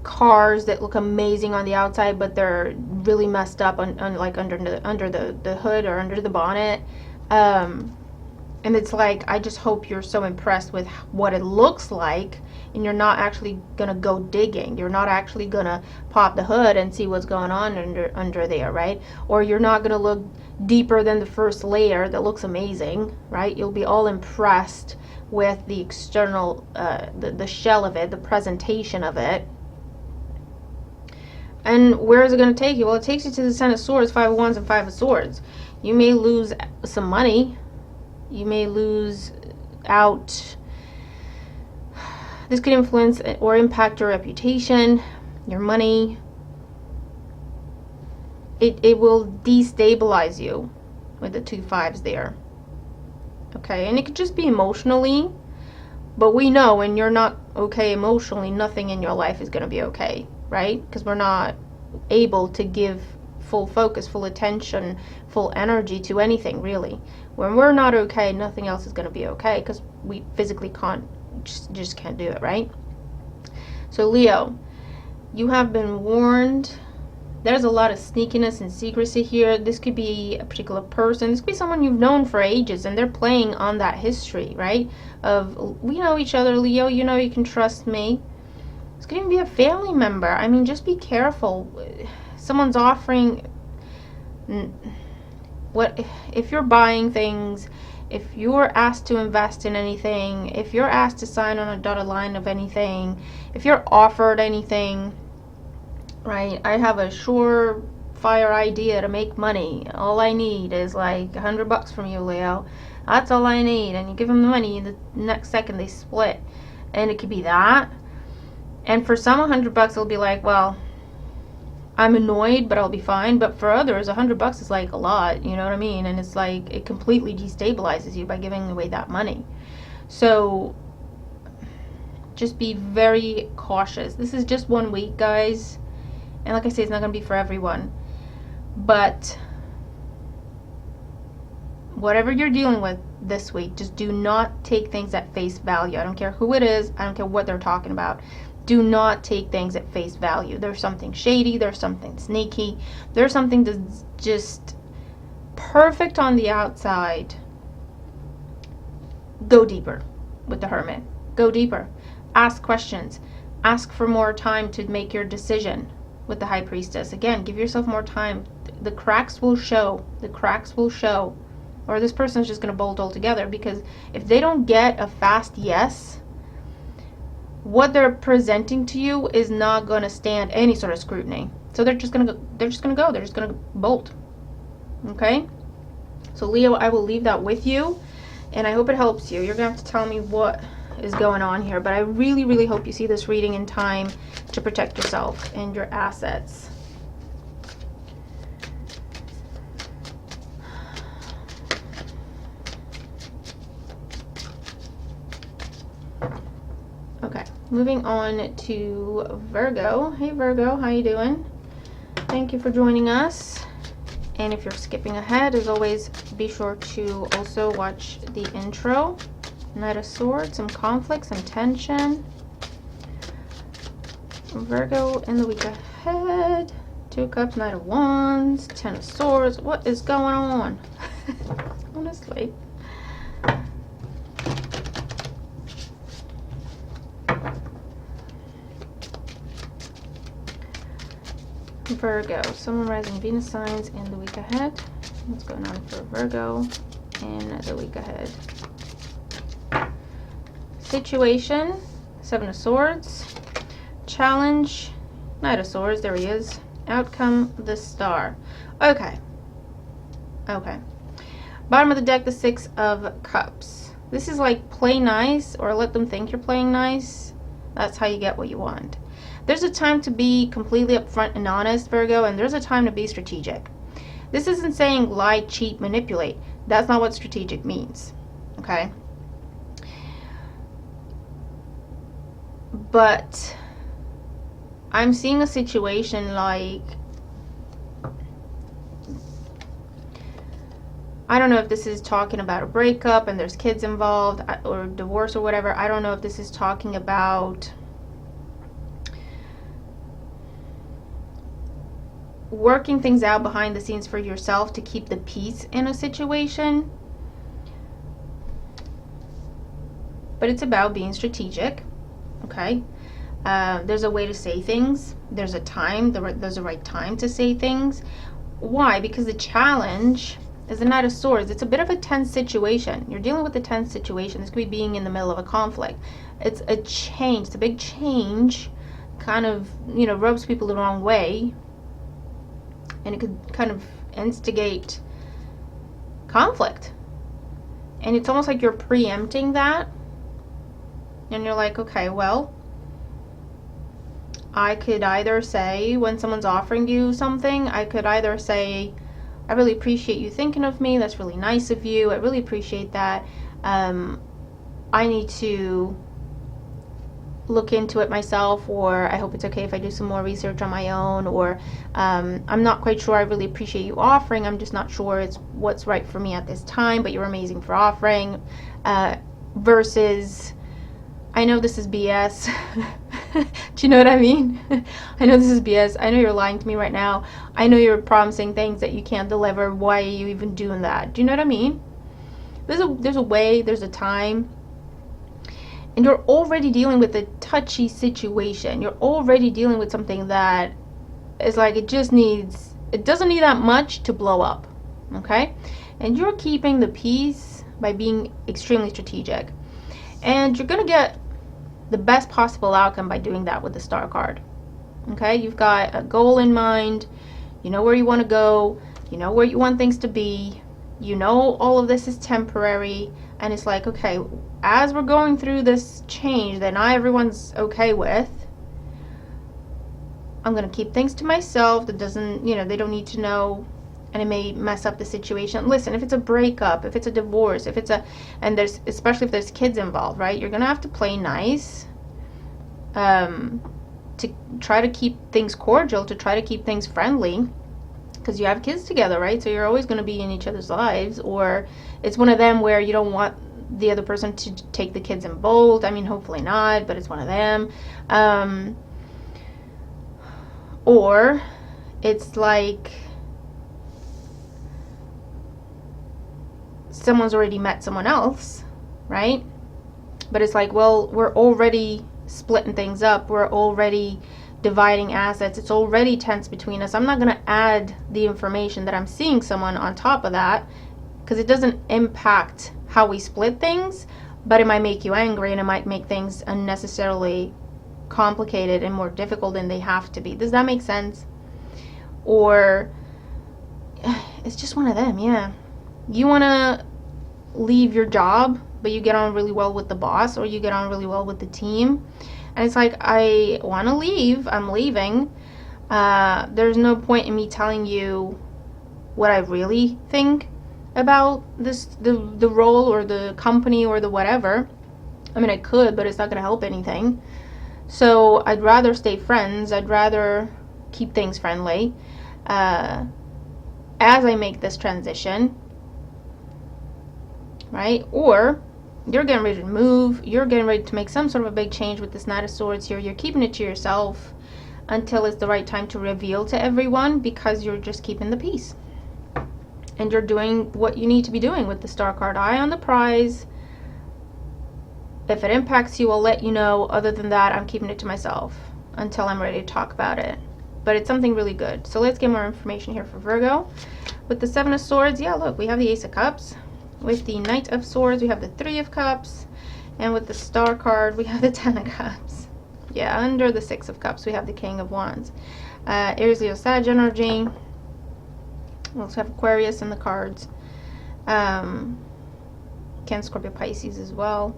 cars that look amazing on the outside, but they're really messed up on like under the hood or under the bonnet. And it's like, I just hope you're so impressed with what it looks like, and you're not actually gonna go digging. You're not actually gonna pop the hood and see what's going on under there, right? Or you're not gonna look deeper than the first layer that looks amazing, right? You'll be all impressed with the external, the shell of it, the presentation of it. And where is it going to take you? Well, it takes you to the Ten of Swords, Five of Wands, and Five of Swords. You may lose some money. You may lose out. This could influence or impact your reputation, your money. It will destabilize you with the 2 5s there. Okay, and it could just be emotionally. But we know when you're not okay emotionally, nothing in your life is going to be okay, right? Because we're not able to give full focus, full attention, full energy to anything, really. When we're not okay, nothing else is going to be okay because we physically just can't do it, right? So Leo, you have been warned. There's a lot of sneakiness and secrecy here. This could be a particular person. This could be someone you've known for ages, and they're playing on that history, right? Of, we know each other, Leo. You know you can trust me. It's going to be a family member. I mean, just be careful. Someone's offering... What if you're buying things, if you're asked to invest in anything, if you're asked to sign on a dotted line of anything, if you're offered anything... Right, I have a surefire idea to make money. All I need is like $100 from you, Leo. That's all I need. And you give them the money, the next second they split. And it could be that. And for some, $100 will be like, well, I'm annoyed, but I'll be fine. But for others, $100 is like a lot. You know what I mean? And it's like it completely destabilizes you by giving away that money. So just be very cautious. This is just 1 week, guys. And like I say, it's not going to be for everyone. But whatever you're dealing with this week, just do not take things at face value. I don't care who it is. I don't care what they're talking about. Do not take things at face value. There's something shady. There's something sneaky. There's something that's just perfect on the outside. Go deeper with the Hermit. Go deeper. Ask questions. Ask for more time to make your decision. With the High Priestess, again, give yourself more time. The cracks will show. The cracks will show. Or this person's just going to bolt altogether, because if they don't get a fast yes, what they're presenting to you is not going to stand any sort of scrutiny. So they're just going to bolt. Okay? So Leo, I will leave that with you, and I hope it helps you. You're going to have to tell me what is going on here, but I really, really hope you see this reading in time to protect yourself and your assets. Okay, moving on to Virgo. Hey Virgo, how you doing? Thank you for joining us. And if you're skipping ahead, as always, be sure to also watch the intro. Knight of Swords, some conflict, some tension. Virgo in the week ahead. 2 of Cups, Knight of Wands, 10 of Swords. What is going on? Honestly. Virgo, Sun, Moon, Rising, Venus signs in the week ahead. What's going on for Virgo in the week ahead? Situation, 7 of Swords. Challenge, Knight of Swords, there he is. Outcome, the Star. Okay. Okay. Bottom of the deck, the 6 of Cups. This is like play nice or let them think you're playing nice. That's how you get what you want. There's a time to be completely upfront and honest, Virgo, and there's a time to be strategic. This isn't saying lie, cheat, manipulate. That's not what strategic means. Okay? But I'm seeing a situation like, I don't know if this is talking about a breakup and there's kids involved or divorce or whatever. I don't know if this is talking about working things out behind the scenes for yourself to keep the peace in a situation. But it's about being strategic. Okay? There's a way to say things. There's a time. There's a right time to say things. Why? Because the challenge is the Knight of Swords. It's a bit of a tense situation. You're dealing with a tense situation. This could be being in the middle of a conflict. It's a change. It's a big change. Kind of, you know, rubs people the wrong way. And it could kind of instigate conflict. And it's almost like you're preempting that. And you're like, okay, well, I could either say, when someone's offering you something, I could either say, I really appreciate you thinking of me. That's really nice of you. I really appreciate that. I need to look into it myself, or I hope it's okay if I do some more research on my own, or I'm not quite sure. I really appreciate you offering. I'm just not sure it's what's right for me at this time, but you're amazing for offering. Versus, I know this is BS. Do you know what I mean? I know this is BS. I know you're lying to me right now. I know you're promising things that you can't deliver. Why are you even doing that? Do you know what I mean? There's a way, there's a time. And you're already dealing with a touchy situation. You're already dealing with something that is like, it doesn't need that much to blow up. Okay? And you're keeping the peace by being extremely strategic. And you're going to get the best possible outcome by doing that with the Star card. Okay? You've got a goal in mind. You know where you want to go. You know where you want things to be. You know all of this is temporary. And it's like, okay, as we're going through this change that not everyone's okay with, I'm going to keep things to myself. That doesn't, you know, they don't need to know, and it may mess up the situation. Listen, if it's a breakup, if it's a divorce, if it's a, and there's, especially if there's kids involved, right? You're going to have to play nice to try to keep things cordial, to try to keep things friendly. Because you have kids together, right? So you're always going to be in each other's lives. Or it's one of them where you don't want the other person to take the kids in bold. I mean, hopefully not, but it's one of them. Or it's like someone's already met someone else, right? But it's like, well, we're already splitting things up. We're already dividing assets. It's already tense between us. I'm not going to add the information that I'm seeing someone on top of that, because it doesn't impact how we split things, but it might make you angry, and it might make things unnecessarily complicated and more difficult than they have to be. Does that make sense? Or it's just one of them. Yeah, you want to leave your job, but you get on really well with the boss, or you get on really well with the team. And it's like, I want to leave. I'm leaving. There's no point in me telling you what I really think about this, the role or the company or the whatever. I mean, I could, but it's not going to help anything. So I'd rather stay friends. I'd rather keep things friendly as I make this transition, right? Or you're getting ready to move. You're getting ready to make some sort of a big change with this Knight of Swords here. You're keeping it to yourself until it's the right time to reveal to everyone, because you're just keeping the peace. And you're doing what you need to be doing with the Star card. Eye on the prize. If it impacts you, I'll let you know. Other than that, I'm keeping it to myself until I'm ready to talk about it. But it's something really good. So let's get more information here for Virgo. With the Seven of Swords, yeah, look, we have the Ace of Cups. With the Knight of Swords, we have the Three of Cups. And with the Star card, we have the Ten of Cups. Yeah, under the Six of Cups, we have the King of Wands. Aries, Leo, Sag energy. We also have Aquarius in the cards. Cancer, Scorpio, Pisces as well.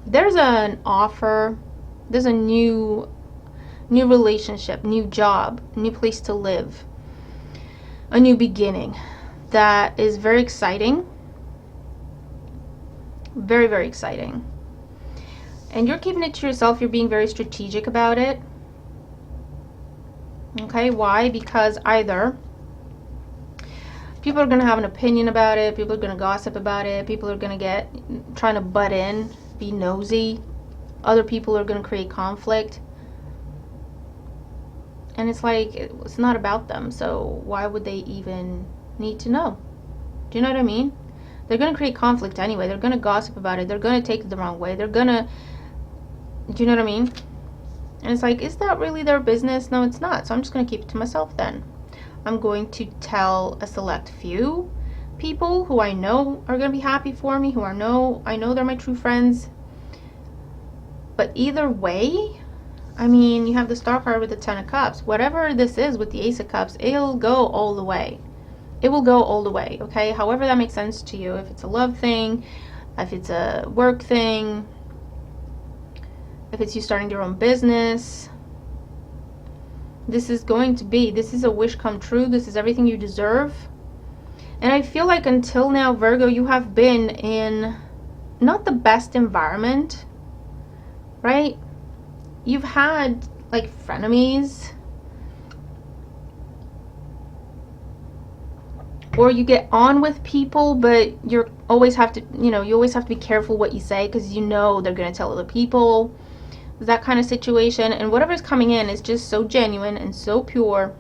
There's an offer. There's a new relationship, new job, new place to live. A new beginning. That is very exciting. Very, very exciting. And you're keeping it to yourself. You're being very strategic about it. Okay, why? Because either people are going to have an opinion about it. People are going to gossip about it. People are going to trying to butt in, be nosy. Other people are going to create conflict. And it's like, it's not about them. So why would they even need to know? Do you know what I mean? They're going to create conflict anyway. They're going to gossip about it. They're going to take it the wrong way. They're going to, do you know what I mean? And it's like, is that really their business? No, it's not. So I'm just going to keep it to myself then. I'm going to tell a select few people who I know are going to be happy for me, who I know they're my true friends. But either way, I mean, you have the Star card with the Ten of Cups. Whatever this is with the Ace of Cups, it'll go all the way. It will go all the way, okay? However that makes sense to you. If it's a love thing, if it's a work thing, if it's you starting your own business, this is a wish come true. This is everything you deserve. And I feel like until now, Virgo, you have been in not the best environment, right? You've had like frenemies, or you get on with people, but you always have to be careful what you say, because you know they're going to tell other people. That kind of situation. And whatever's coming in is just so genuine and so pure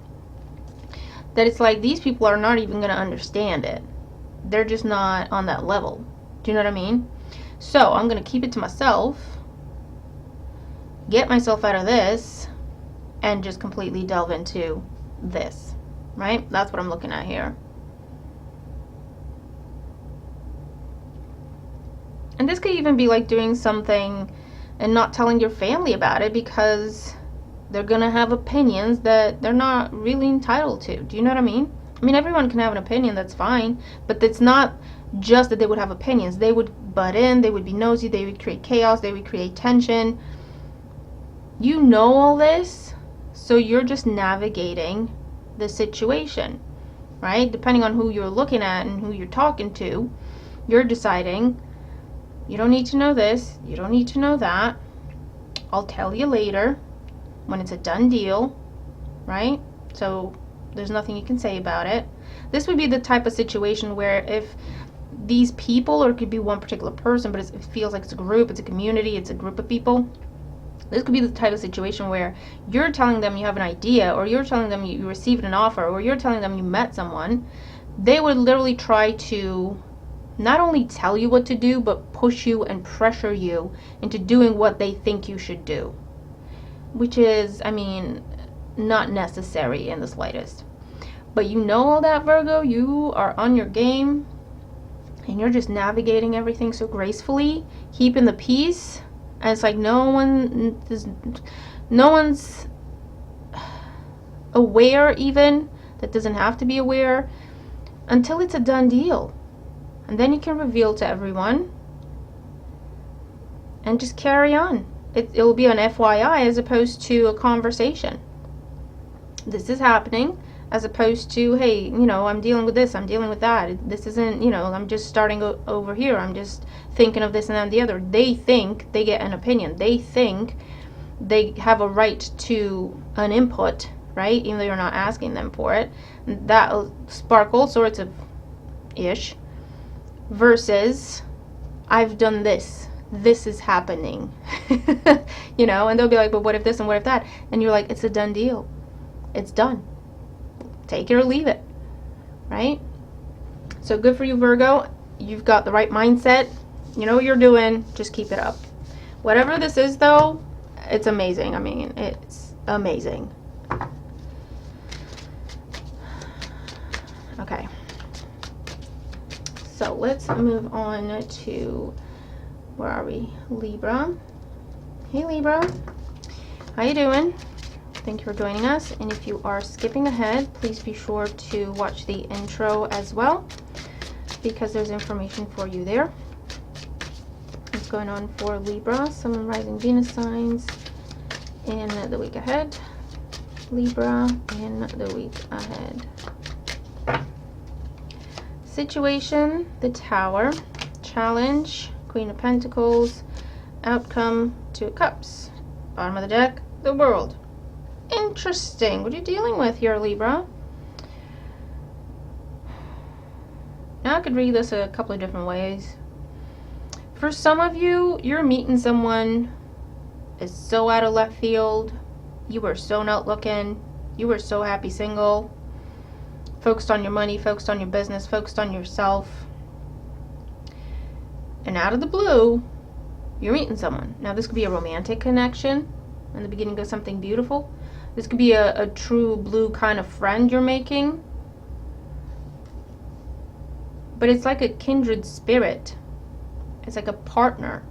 that it's like these people are not even going to understand it. They're just not on that level. Do you know what I mean? So I'm going to keep it to myself, get myself out of this, and just completely delve into this, right? That's what I'm looking at here. And this could even be like doing something and not telling your family about it, because they're going to have opinions that they're not really entitled to. Do you know what I mean? I mean, everyone can have an opinion, that's fine. But it's not just that they would have opinions. They would butt in, they would be nosy, they would create chaos, they would create tension. You know all this, so you're just navigating the situation, right? Depending on who you're looking at and who you're talking to, you're deciding, you don't need to know this, you don't need to know that. I'll tell you later when it's a done deal, right? So there's nothing you can say about it. This would be the type of situation where if these people, or it could be one particular person, but it feels like it's a group, it's a community, it's a group of people. This could be the type of situation where you're telling them you have an idea, or you're telling them you received an offer, or you're telling them you met someone. They would literally try to not only tell you what to do, but push you and pressure you into doing what they think you should do. Which is, I mean, not necessary in the slightest. But you know all that, Virgo. You are on your game, and you're just navigating everything so gracefully, keeping the peace. And it's like no one's aware, even that doesn't have to be aware, until it's a done deal. And then you can reveal to everyone and just carry on. It'll be an FYI as opposed to a conversation. This is happening, as opposed to, hey, you know, I'm dealing with this, I'm dealing with that. This isn't, you know, I'm just starting over here. I'm just thinking of this and then the other. They think they get an opinion. They think they have a right to an input, right? Even though you're not asking them for it. That'll spark all sorts of ish. Versus, I've done this. This is happening. You know, and they'll be like, but what if this and what if that? And you're like, it's a done deal. It's done. Take it or leave it. Right? So good for you, Virgo. You've got the right mindset. You know what you're doing. Just keep it up. Whatever this is, though, it's amazing. I mean, it's amazing. Okay. So let's move on to, where are we? Libra. Hey Libra, how you doing? Thank you for joining us. And if you are skipping ahead, please be sure to watch the intro as well, because there's information for you there. What's going on for Libra, Sun and Rising Venus signs in the week ahead. Libra in the week ahead. Situation, the Tower. Challenge, Queen of Pentacles. Outcome, Two of Cups. Bottom of the deck, the World. Interesting. What are you dealing with here, Libra? Now I could read this a couple of different ways. For some of you, you're meeting someone is so out of left field. You were so not looking. You were so happy single. Focused on your money, focused on your business, focused on yourself. And out of the blue, you're meeting someone. Now this could be a romantic connection in the beginning of something beautiful. This could be a true blue kind of friend you're making. But it's like a kindred spirit. It's like a partner.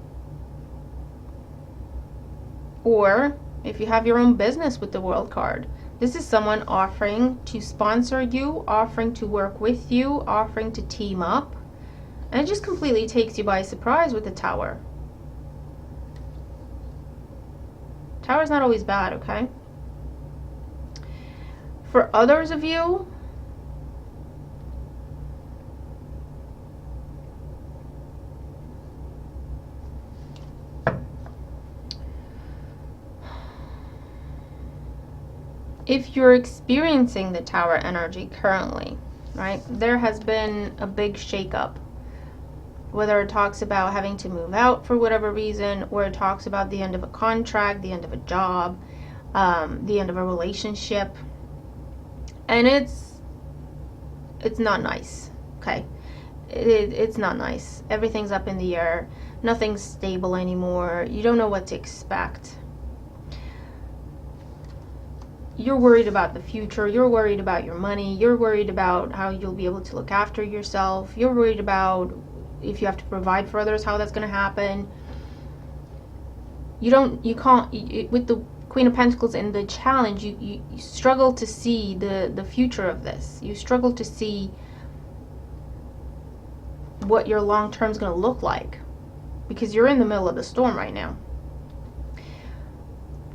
Or if you have your own business with the World card, this is someone offering to sponsor you, offering to work with you, offering to team up. And it just completely takes you by surprise with the Tower. Tower's not always bad, okay? For others of you, if you're experiencing the Tower energy currently, right, there has been a big shakeup. Whether it talks about having to move out for whatever reason, or it talks about the end of a contract, the end of a job, the end of a relationship. And it's not nice, okay? It's not nice. Everything's up in the air. Nothing's stable anymore. You don't know what to expect. You're worried about the future. You're worried about your money. You're worried about how you'll be able to look after yourself. You're worried about if you have to provide for others, how that's going to happen. You can't, with the Queen of Pentacles and the challenge, you struggle to see the future of this. You struggle to see what your long term is going to look like, because you're in the middle of the storm right now.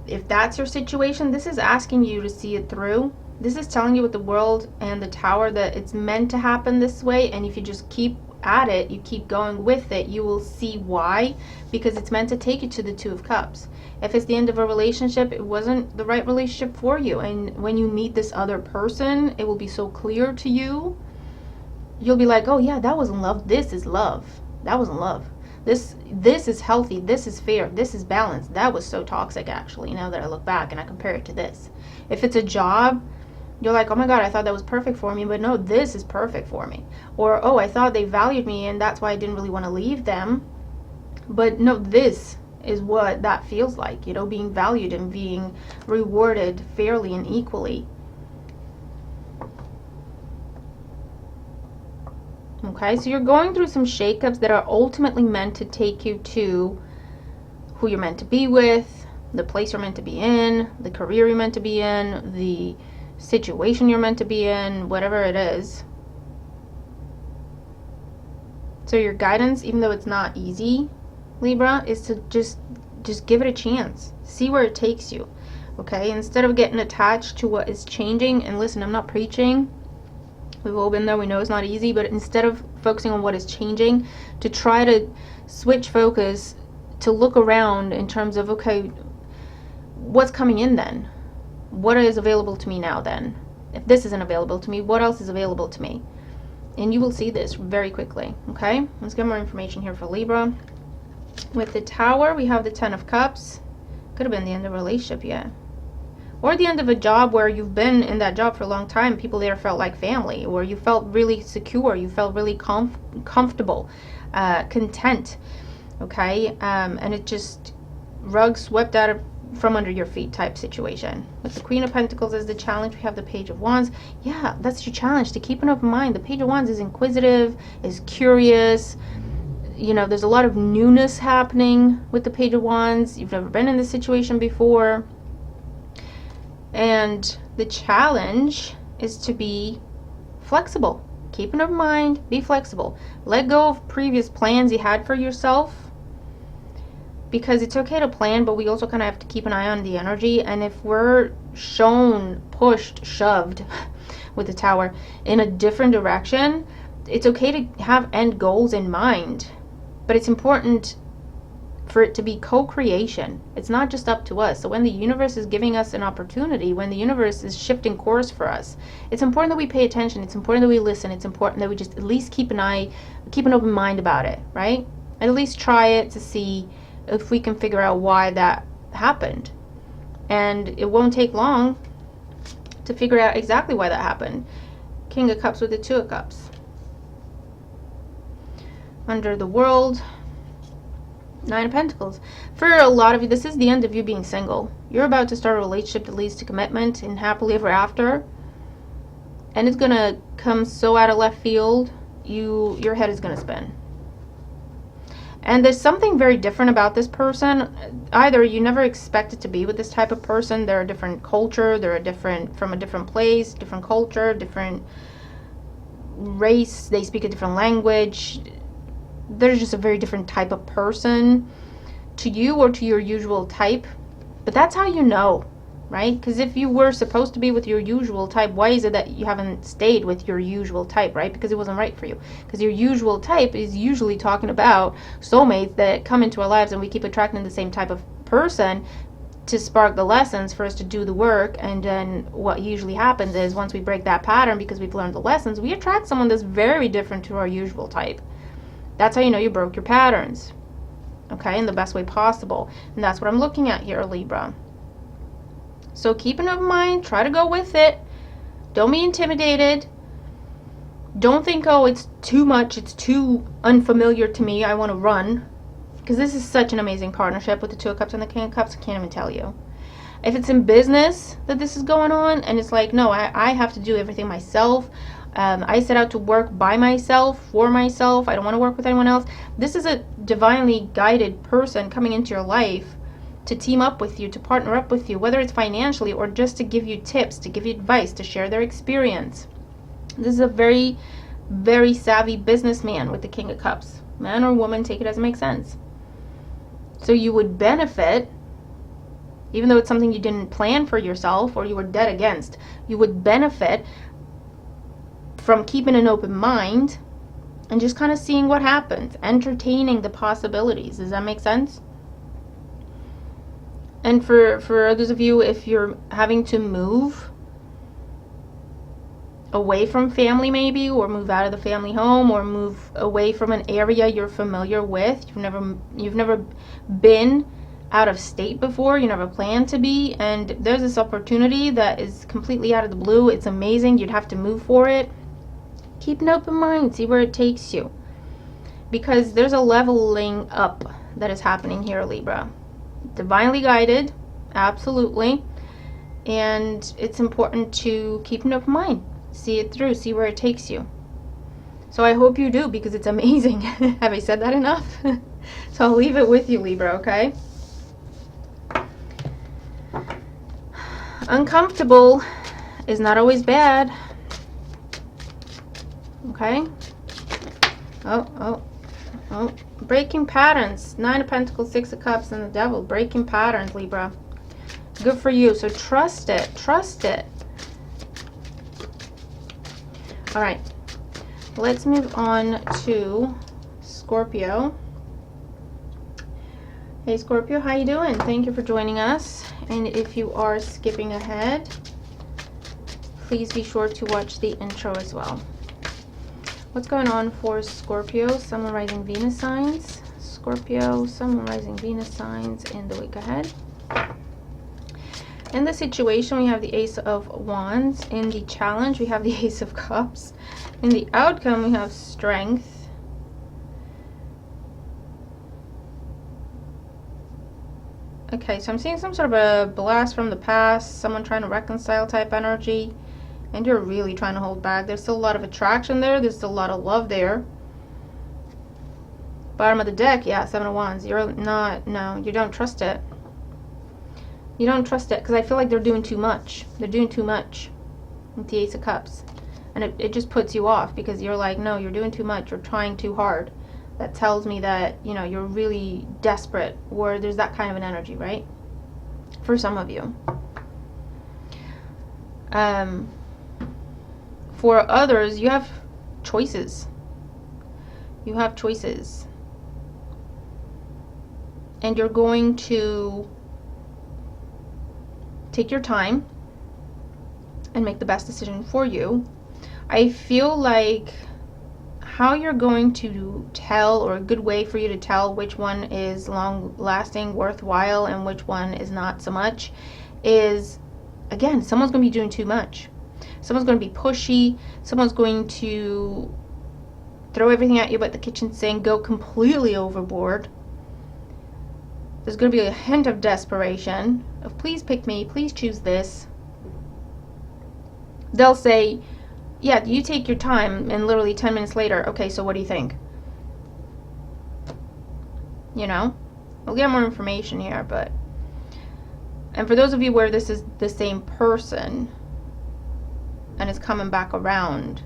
If that's your situation, this is asking you to see it through. This is telling you with the World and the Tower that it's meant to happen this way, and if you just keep at it, you keep going with it, you will see why, because it's meant to take you to the Two of Cups. If it's the end of a relationship, it wasn't the right relationship for you, and when you meet this other person, it will be so clear to you. You'll be like, oh yeah, that wasn't love, this is love. That wasn't love. This is healthy, this is fair, this is balanced. That was so toxic, actually, now that I look back and I compare it to this. If it's a job, you're like, oh my god, I thought that was perfect for me, but no, this is perfect for me. Or, oh, I thought they valued me and that's why I didn't really want to leave them. But no, this is what that feels like, you know, being valued and being rewarded fairly and equally. Okay, so you're going through some shakeups that are ultimately meant to take you to who you're meant to be with, the place you're meant to be in, the career you're meant to be in, the situation you're meant to be in, whatever it is. So your guidance, even though it's not easy, Libra, is to just give it a chance. See where it takes you. Okay, instead of getting attached to what is changing, and listen, I'm not preaching. We've all been there, we know it's not easy, but instead of focusing on what is changing, to try to switch focus, to look around in terms of, okay, what's coming in then? What is available to me now then? If this isn't available to me, what else is available to me? And you will see this very quickly, okay? Let's get more information here for Libra. With the Tower, we have the Ten of Cups. Could have been the end of a relationship, yeah. Or the end of a job where you've been in that job for a long time. People there felt like family, or you felt really secure. You felt really comfortable, content, okay? And it just rug swept out from under your feet type situation. With the Queen of Pentacles as the challenge, we have the Page of Wands. Yeah, that's your challenge, to keep an open mind. The Page of Wands is inquisitive, is curious. You know, there's a lot of newness happening with the Page of Wands. You've never been in this situation before. And the challenge is to be flexible. Keep an open mind, be flexible. Let go of previous plans you had for yourself. Because it's okay to plan, but we also kind of have to keep an eye on the energy. And if we're shown, pushed, shoved with the Tower in a different direction, it's okay to have end goals in mind. But it's important for it to be co-creation. It's not just up to us. So when the universe is giving us an opportunity, when the universe is shifting course for us, it's important that we pay attention. It's important that we listen. It's important that we just at least keep an open mind about it, right? And at least try it to see if we can figure out why that happened. And it won't take long to figure out exactly why that happened. King of Cups with the Two of Cups. Under the World, Nine of Pentacles. For a lot of you, this is the end of you being single. You're about to start a relationship that leads to commitment and happily ever after. And it's going to come so out of left field, your head is going to spin. And there's something very different about this person. Either you never expected to be with this type of person. They're a different culture. They're from a different place, different culture, different race. They speak a different language. They're just a very different type of person to you or to your usual type. But that's how you know, right? Because if you were supposed to be with your usual type, why is it that you haven't stayed with your usual type, right? Because it wasn't right for you. Because your usual type is usually talking about soulmates that come into our lives, and we keep attracting the same type of person to spark the lessons for us to do the work. And then what usually happens is once we break that pattern, because we've learned the lessons, we attract someone that's very different to our usual type. That's how you know you broke your patterns, okay, in the best way possible. And that's what I'm looking at here, Libra. So keep an open mind, try to go with it. Don't be intimidated. Don't think, oh, it's too much, it's too unfamiliar to me, I want to run. Because this is such an amazing partnership with the Two of Cups and the King of Cups, I can't even tell you. If it's in business that this is going on, and it's like, no, I have to do everything myself. I set out to work by myself, for myself. I don't want to work with anyone else. This is a divinely guided person coming into your life to team up with you, to partner up with you, whether it's financially or just to give you tips, to give you advice, to share their experience. This is a very, very savvy businessman with the King of Cups. Man or woman, take it as it makes sense. So you would benefit, even though it's something you didn't plan for yourself or you were dead against, you would benefit from keeping an open mind and just kind of seeing what happens, entertaining the possibilities. Does that make sense? And for others of you, if you're having to move away from family maybe, or move out of the family home, or move away from an area you're familiar with, you've never been out of state before, you never planned to be, and there's this opportunity that is completely out of the blue, it's amazing, you'd have to move for it. Keep an open mind, see where it takes you, because there's a leveling up that is happening here, Libra. Divinely guided, absolutely, and it's important to keep an open mind, see it through, see where it takes you. So I hope you do, because it's amazing. Have I said that enough? So I'll leave it with you, Libra, okay? Uncomfortable is not always bad. Okay? Oh. Breaking patterns. 9 of Pentacles, 6 of Cups, and the Devil. Breaking patterns, Libra. Good for you. So trust it. Trust it. All right. Let's move on to Scorpio. Hey, Scorpio. How you doing? Thank you for joining us. And if you are skipping ahead, please be sure to watch the intro as well. What's going on for Scorpio, Sun, Moon, Rising, Venus signs? Scorpio, Sun, Moon, Rising, Venus signs in the week ahead. In the situation, we have the Ace of Wands. In the challenge, we have the Ace of Cups. In the outcome, we have Strength. Okay, so I'm seeing some sort of a blast from the past, someone trying to reconcile type energy. And you're really trying to hold back. There's still a lot of attraction there. There's still a lot of love there. Bottom of the deck, yeah, 7 of Wands. You're not, no, you don't trust it. You don't trust it because I feel like they're doing too much. They're doing too much with the Ace of Cups. And it just puts you off because you're like, no, you're doing too much. You're trying too hard. That tells me that, you know, you're really desperate, or there's that kind of an energy, right? For some of you. For others, you have choices. You have choices. And you're going to take your time and make the best decision for you. I feel like how you're going to tell, or a good way for you to tell which one is long-lasting, worthwhile, and which one is not so much, is, again, someone's going to be doing too much. Someone's going to be pushy. Someone's going to throw everything at you but the kitchen sink, go completely overboard. There's going to be a hint of desperation, of please pick me, please choose this. They'll say, yeah, you take your time, and literally 10 minutes later, okay, so what do you think? You know? We'll get more information here, but... And for those of you where this is the same person, and it's coming back around,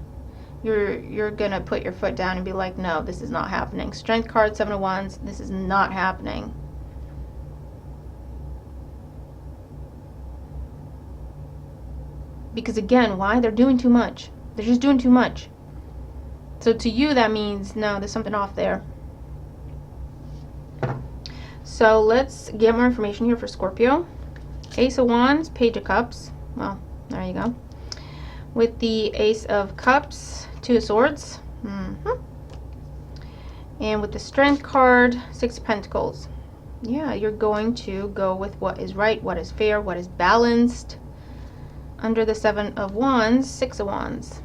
you're gonna put your foot down and be like, no, this is not happening. Strength card, 7 of Wands, this is not happening. Because again, why? They're doing too much. They're just doing too much. So to you, that means, no, there's something off there. So let's get more information here for Scorpio. Ace of Wands, Page of Cups. Well, there you go. With the Ace of Cups, 2 of Swords. And with the Strength card, 6 of Pentacles. Yeah, you're going to go with what is right, what is fair, what is balanced. Under the 7 of Wands, 6 of Wands.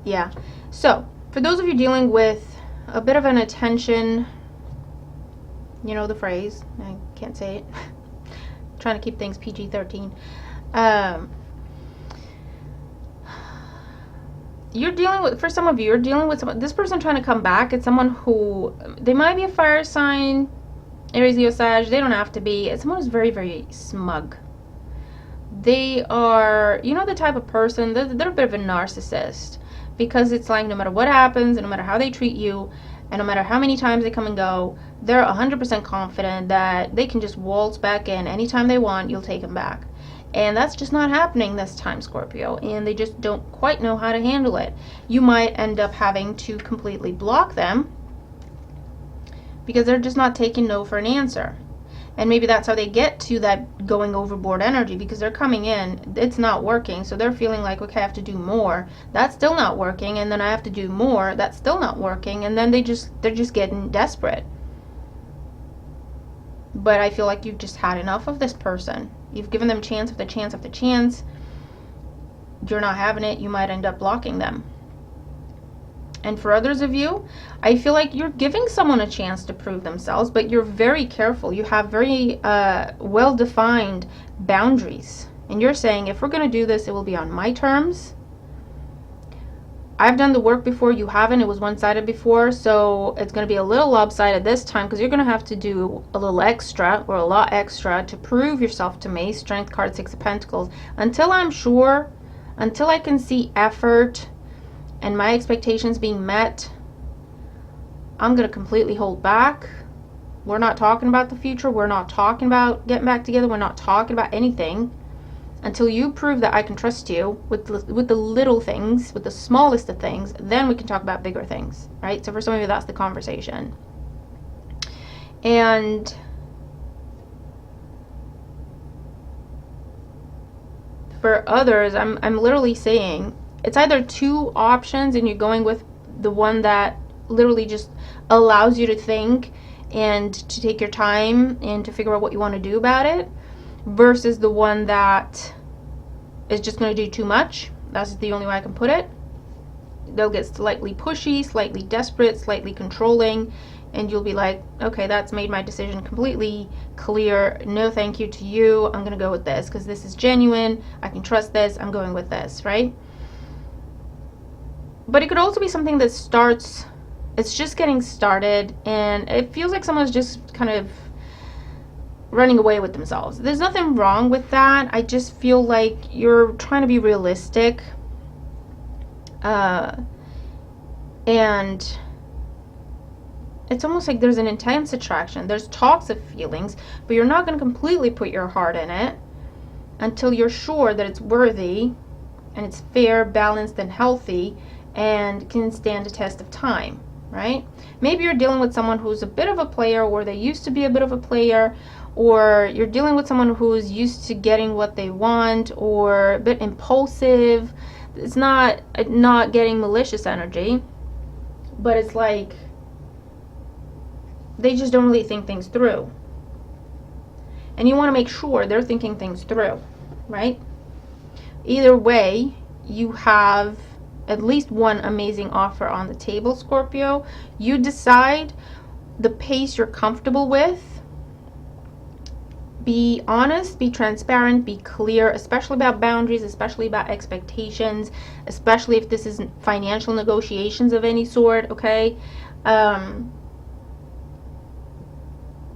Yeah. So, for those of you dealing with a bit of an attention, you know the phrase, I can't say it. Trying to keep things PG-13. You're dealing with, for some of you, you're dealing with someone, this person trying to come back. It's someone who, they might be a fire sign, Aries, Leo, Sag, they don't have to be. It's someone who's very, very smug. They are, you know, the type of person, they're a bit of a narcissist, because it's like no matter what happens, and no matter how they treat you, and no matter how many times they come and go, they're 100% confident that they can just waltz back in anytime they want, you'll take them back. And that's just not happening this time, Scorpio, and they just don't quite know how to handle it. You might end up having to completely block them because they're just not taking no for an answer. And maybe that's how they get to that going overboard energy, because they're coming in, it's not working, so they're feeling like, okay, I have to do more, that's still not working, and then I have to do more, that's still not working, and then they're just getting desperate. But I feel like you've just had enough of this person. You've given them chance after chance after chance. You're not having it, you might end up blocking them. And for others of you, I feel like you're giving someone a chance to prove themselves, but you're very careful. You have very well-defined boundaries. And you're saying, if we're going to do this, it will be on my terms. I've done the work before, you haven't. It was one-sided before, so it's going to be a little lopsided this time, because you're going to have to do a little extra, or a lot extra, to prove yourself to me. Strength card, 6 of Pentacles. Until I'm sure, until I can see effort and my expectations being met, I'm going to completely hold back. We're not talking about the future. We're not talking about getting back together. We're not talking about anything until you prove that I can trust you with the little things, with the smallest of things. Then we can talk about bigger things, right? So for some of you, that's the conversation. And for others, I'm literally saying, it's either 2 options and you're going with the one that literally just allows you to think and to take your time and to figure out what you want to do about it, versus the one that is just going to do too much. That's the only way I can put it. They'll get slightly pushy, slightly desperate, slightly controlling, and you'll be like, okay, that's made my decision completely clear. No thank you to you. I'm going to go with this because this is genuine. I can trust this. I'm going with this, right? But it could also be something that starts, it's just getting started, and it feels like someone's just kind of running away with themselves. There's nothing wrong with that. I just feel like you're trying to be realistic. And it's almost like there's an intense attraction. There's talks of feelings, but you're not going to completely put your heart in it until you're sure that it's worthy and it's fair, balanced, and healthy, and can stand a test of time, right? Maybe you're dealing with someone who's a bit of a player, or they used to be a bit of a player, or you're dealing with someone who's used to getting what they want, or a bit impulsive. It's not getting malicious energy, but it's like they just don't really think things through. And you want to make sure they're thinking things through, right? Either way, you have at least one amazing offer on the table, Scorpio. You decide the pace you're comfortable with. Be honest, be transparent, be clear, especially about boundaries, especially about expectations, especially if this is financial negotiations of any sort, okay?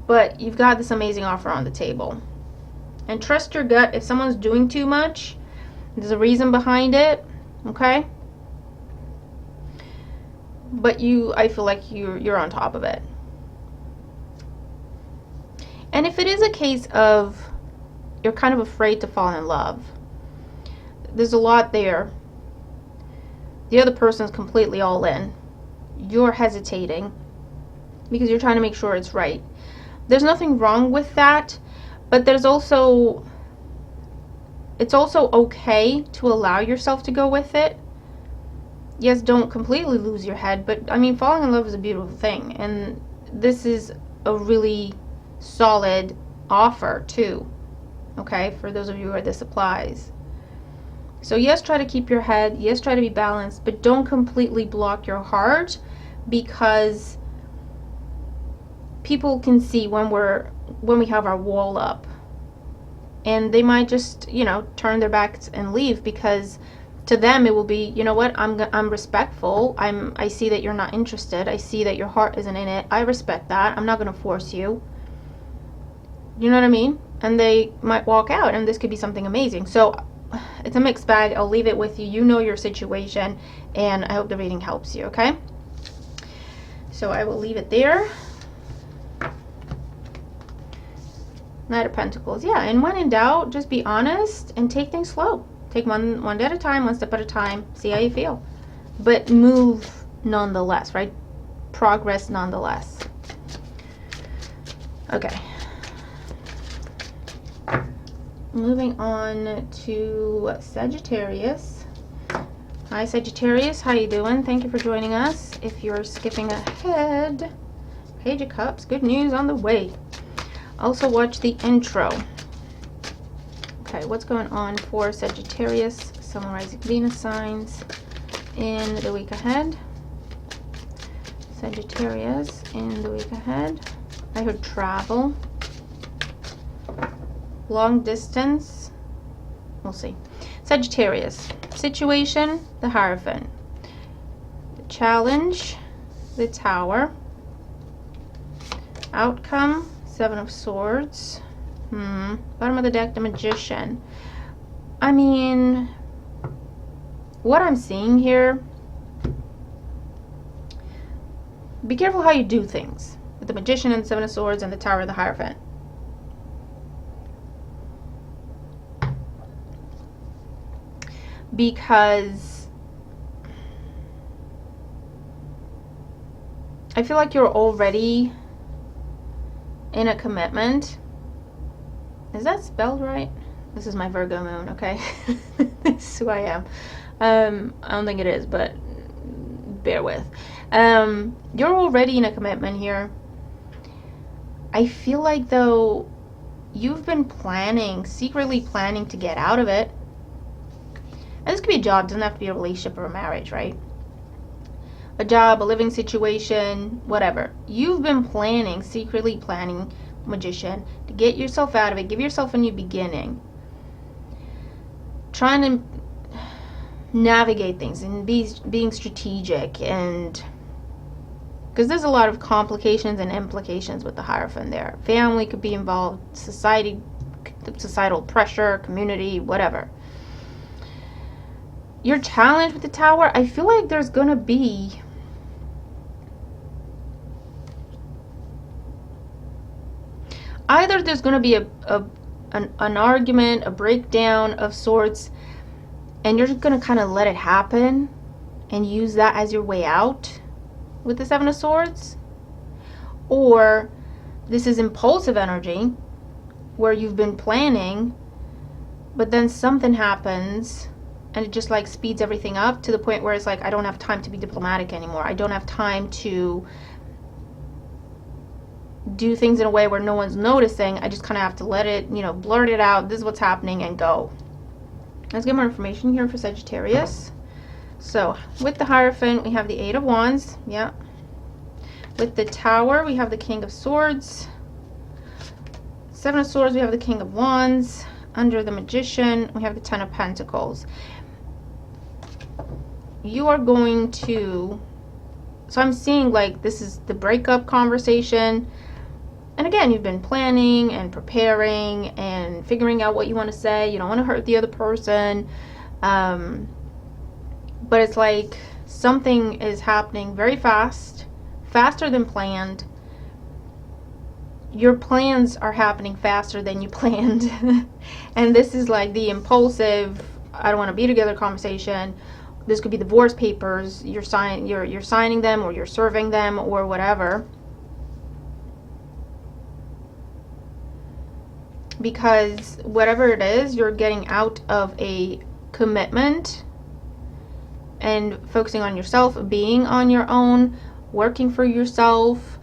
But you've got this amazing offer on the table. And trust your gut. If someone's doing too much, there's a reason behind it, okay? But I feel like you're on top of it. And if it is a case of you're kind of afraid to fall in love, there's a lot there. The other person's completely all in. You're hesitating because you're trying to make sure it's right. There's nothing wrong with that, but it's also okay to allow yourself to go with it. Yes, don't completely lose your head, but I mean, falling in love is a beautiful thing, and this is a really solid offer too, okay, for those of you where this applies. So yes, try to keep your head, yes, try to be balanced, but don't completely block your heart, because people can see when we have our wall up, and they might just, you know, turn their backs and leave, because to them it will be, you know what, I'm respectful, I see that you're not interested, I see that your heart isn't in it, I respect that, I'm not going to force you. You know what I mean? And they might walk out, and this could be something amazing. So it's a mixed bag. I'll leave it with you. You know your situation, and I hope the reading helps you, okay? So I will leave it there. Knight of Pentacles. Yeah, and when in doubt, just be honest and take things slow. Take one day at a time, one step at a time. See how you feel. But move nonetheless, right? Progress nonetheless. Okay. Moving on to Sagittarius. Hi Sagittarius, how you doing? Thank you for joining us. If you're skipping ahead, Page of Cups, good news on the way. Also watch the intro. Okay, what's going on for Sagittarius, Sun, Rising, Venus signs in the week ahead? Sagittarius in the week ahead. I heard travel. Long distance, we'll see. Sagittarius, situation, the Hierophant. The challenge, the Tower. Outcome, Seven of Swords. Bottom of the deck, the Magician. I mean, what I'm seeing here, be careful how you do things. With the Magician and the Seven of Swords and the Tower of the Hierophant. Because I feel like you're already in a commitment. Is that spelled right? This is my Virgo moon, okay? This is who I am. I don't think it is, but bear with. You're already in a commitment here. I feel like, though, you've been planning, secretly planning to get out of it. And this could be a job, doesn't have to be a relationship or a marriage, right? A job, a living situation, whatever. You've been planning, secretly planning, Magician, to get yourself out of it, give yourself a new beginning. Trying to navigate things and being strategic, and because there's a lot of complications and implications with the Hierophant there. Family could be involved, societal pressure, community, whatever. Your challenge with the Tower, I feel like there's gonna be either there's gonna be an argument, a breakdown of sorts, and you're just gonna kind of let it happen and use that as your way out with the Seven of Swords, or this is impulsive energy where you've been planning, but then something happens and it just like speeds everything up to the point where it's like, I don't have time to be diplomatic anymore. I don't have time to do things in a way where no one's noticing. I just kind of have to let it, you know, blurt it out. This is what's happening, and go. Let's get more information here for Sagittarius. So with the Hierophant, we have the Eight of Wands. Yeah. With the Tower, we have the King of Swords. Seven of Swords, we have the King of Wands. Under the Magician, we have the Ten of Pentacles. You are going to, so I'm seeing like this is the breakup conversation. And again, you've been planning and preparing and figuring out what you want to say. You don't want to hurt the other person. But it's like something is happening very fast, faster than planned. Your plans are happening faster than you planned. And this is like the impulsive, I don't want to be together conversation. This could be divorce papers. You're signing them, or you're serving them, or whatever. Because whatever it is, you're getting out of a commitment and focusing on yourself, being on your own, working for yourself,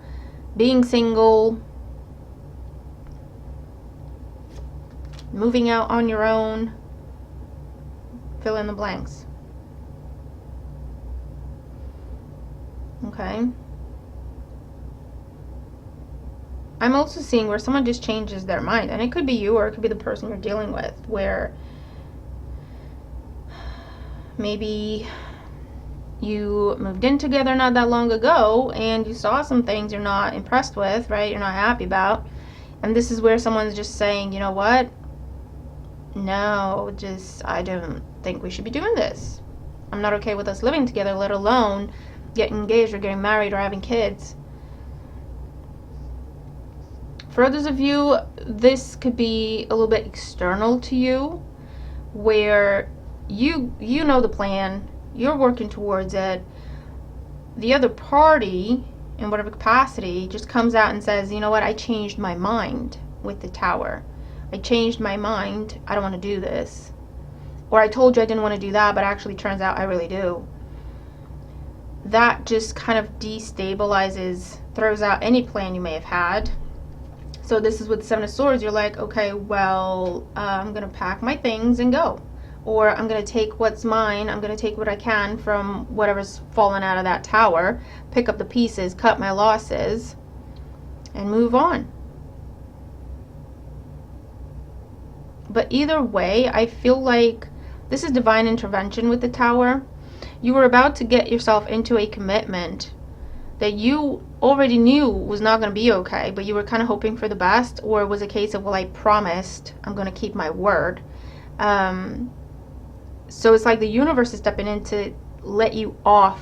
being single, moving out on your own. Fill in the blanks. Okay. I'm also seeing where someone just changes their mind, and it could be you, or it could be the person you're dealing with, where maybe you moved in together not that long ago and you saw some things you're not impressed with, right? You're not happy about. And this is where someone's just saying, you know what? No, I don't think we should be doing this. I'm not okay with us living together, let alone getting engaged or getting married or having kids. For others of you, this could be a little bit external to you, where you know the plan, you're working towards it. The other party, in whatever capacity, just comes out and says, you know what, I changed my mind with the Tower. I changed my mind. I don't want to do this. Or I told you I didn't want to do that, but actually turns out I really do. That just kind of destabilizes, throws out any plan you may have had. So this is with the Seven of Swords. You're like, okay, well, I'm going to pack my things and go. Or I'm going to take what's mine. I'm going to take what I can from whatever's fallen out of that Tower, pick up the pieces, cut my losses, and move on. But either way, I feel like this is divine intervention with the Tower. You were about to get yourself into a commitment that you already knew was not going to be okay, but you were kind of hoping for the best, or it was a case of, well, I promised, I'm going to keep my word. So it's like the universe is stepping in to let you off,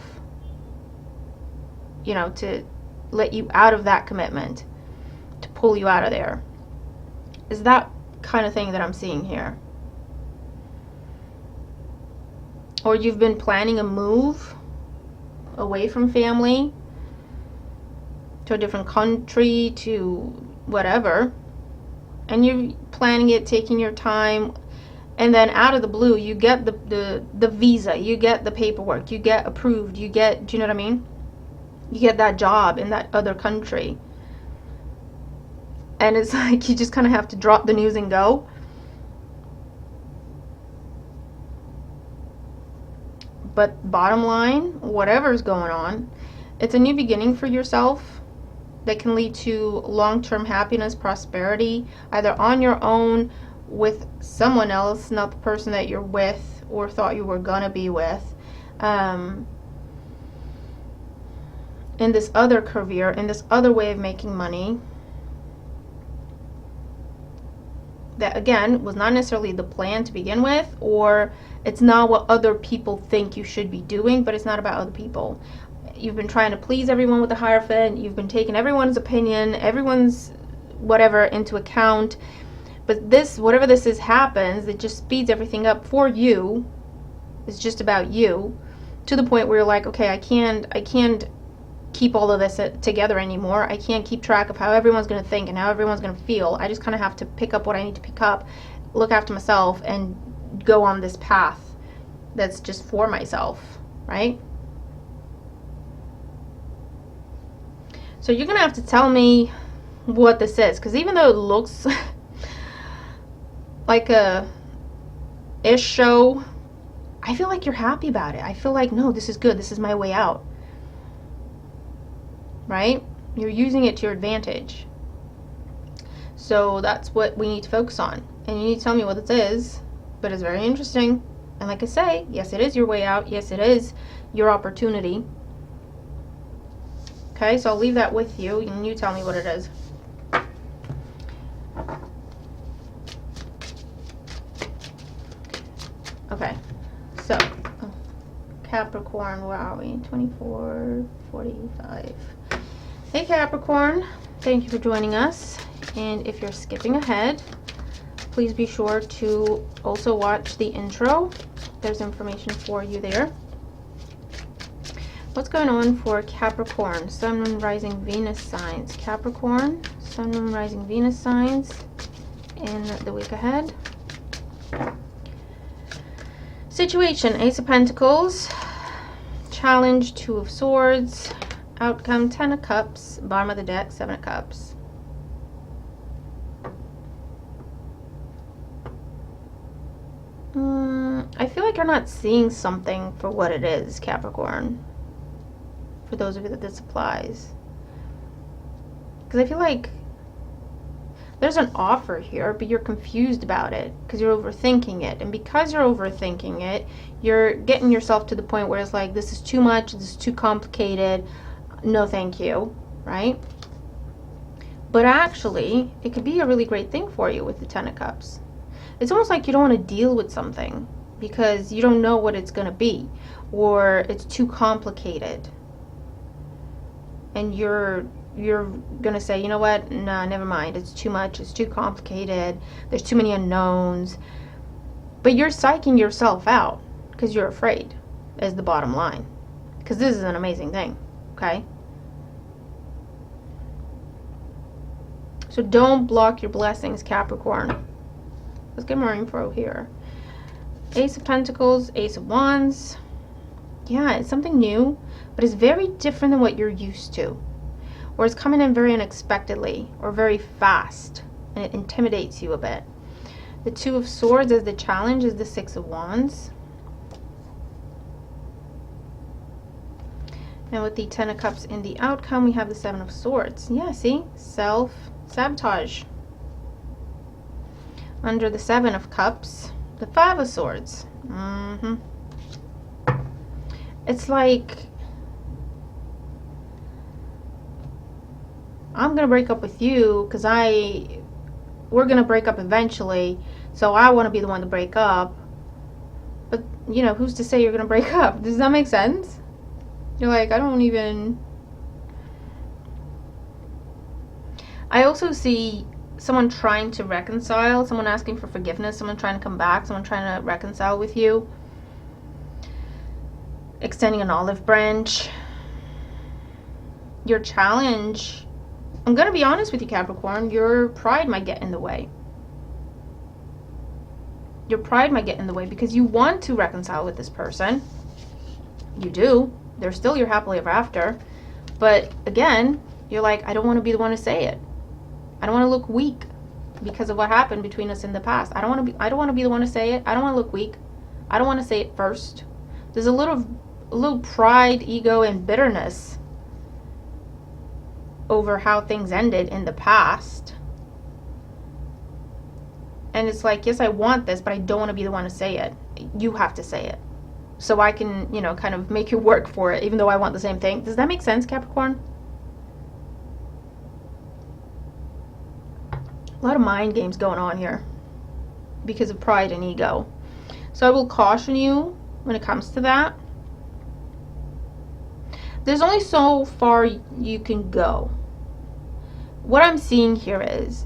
you know, to let you out of that commitment, to pull you out of there. Is that kind of thing that I'm seeing here? Or you've been planning a move away from family to a different country, to whatever, and you're planning it, taking your time, and then out of the blue you get the visa, you get the paperwork, you get approved, you get, do you know what I mean? You get that job in that other country, and it's like you just kind of have to drop the news and go. But bottom line, whatever's going on, it's a new beginning for yourself that can lead to long-term happiness, prosperity, either on your own, with someone else, not the person that you're with or thought you were gonna be with. In this other career, in this other way of making money, that again was not necessarily the plan to begin with, or it's not what other people think you should be doing, but it's not about other people. You've been trying to please everyone with the Hierophant. You've been taking everyone's opinion, everyone's whatever into account. But this, whatever this is, happens, it just speeds everything up for you. It's just about you, to the point where you're like, okay, I can't keep all of this together anymore. I can't keep track of how everyone's going to think and how everyone's going to feel. I just kind of have to pick up what I need to pick up, look after myself, and go on this path that's just for myself, right? So you're going to have to tell me what this is, because even though it looks like a ish show, I feel like you're happy about it. I feel like, no, this is good. This is my way out. right? You're using it to your advantage. So that's what we need to focus on. And you need to tell me what it is, but it's very interesting. And like I say, yes, it is your way out. Yes, it is your opportunity. Okay, so I'll leave that with you, and you tell me what it is. Okay, so Capricorn, where are we? 24, 45. Hey Capricorn, thank you for joining us. And if you're skipping ahead, please be sure to also watch the intro. There's information for you there. What's going on for Capricorn? Sun, Moon, Rising, Venus signs. Capricorn, Sun, Moon, Rising, Venus signs in the week ahead. Situation, Ace of Pentacles. Challenge, Two of Swords. Outcome, Ten of Cups. Bottom of the deck, Seven of Cups. I feel like you're not seeing something for what it is, Capricorn. For those of you that this applies. Because I feel like there's an offer here, but you're confused about it because you're overthinking it. And because you're overthinking it, you're getting yourself to the point where it's like, this is too much, this is too complicated, no thank you, right? But actually, it could be a really great thing for you with the Ten of Cups. It's almost like you don't want to deal with something because you don't know what it's going to be, or it's too complicated. And you're going to say, you know what, nah, never mind, it's too much, it's too complicated, there's too many unknowns. But you're psyching yourself out because you're afraid, is the bottom line. Because this is an amazing thing, okay? So don't block your blessings, Capricorn. Let's get more info here. Ace of Pentacles, Ace of Wands. Yeah, it's something new, but it's very different than what you're used to. Or it's coming in very unexpectedly or very fast, and it intimidates you a bit. The Two of Swords as the challenge is the Six of Wands. And with the Ten of Cups in the outcome, we have the Seven of Swords. Yeah, see? Self-sabotage. Under the Seven of Cups, the Five of Swords. It's like, I'm going to break up with you because we're going to break up eventually, so I want to be the one to break up. But, you know, who's to say you're going to break up? Does that make sense? You're like, I also see someone trying to reconcile, someone asking for forgiveness, someone trying to come back, someone trying to reconcile with you. Extending an olive branch. Your challenge, I'm going to be honest with you, Capricorn, your pride might get in the way. Your pride might get in the way because you want to reconcile with this person. You do. They're still your happily ever after. But again, you're like, I don't want to be the one to say it. I don't want to look weak because of what happened between us in the past. I don't want to be the one to say it. I don't want to look weak. I don't want to say it first. There's a little pride, ego, and bitterness over how things ended in the past. And it's like, yes, I want this, but I don't want to be the one to say it. You have to say it. So I can, you know, kind of make you work for it, even though I want the same thing. Does that make sense, Capricorn? A lot of mind games going on here because of pride and ego. So I will caution you when it comes to that. There's only so far you can go. What I'm seeing here is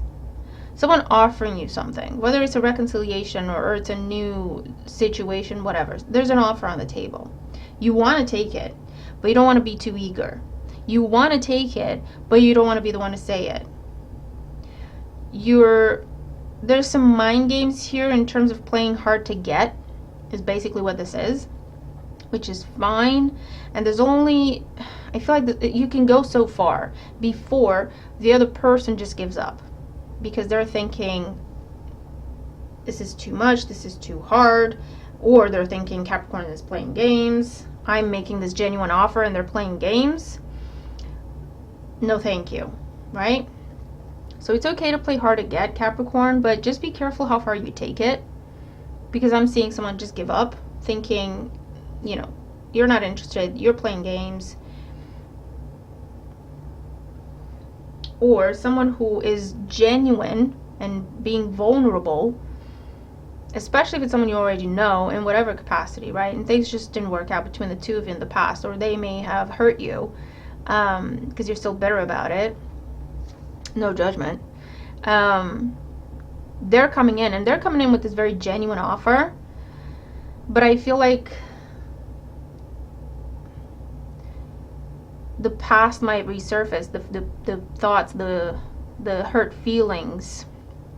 someone offering you something, whether it's a reconciliation or it's a new situation, whatever. There's an offer on the table. You want to take it, but you don't want to be too eager. You want to take it, but you don't want to be the one to say it. There's some mind games here in terms of playing hard to get, is basically what this is, which is fine. And there's only, I feel like you can go so far before the other person just gives up because they're thinking this is too much, this is too hard, or they're thinking Capricorn is playing games. I'm making this genuine offer and they're playing games. no thank you, right? So it's okay to play hard to get, Capricorn, but just be careful how far you take it, because I'm seeing someone just give up, thinking, you know, you're not interested, you're playing games. Or someone who is genuine and being vulnerable, especially if it's someone you already know in whatever capacity, right? And things just didn't work out between the two of you in the past, or they may have hurt you because you're still bitter about it. No judgment. They're coming in, and they're coming in with this very genuine offer, but I feel like the past might resurface, the thoughts, the hurt feelings,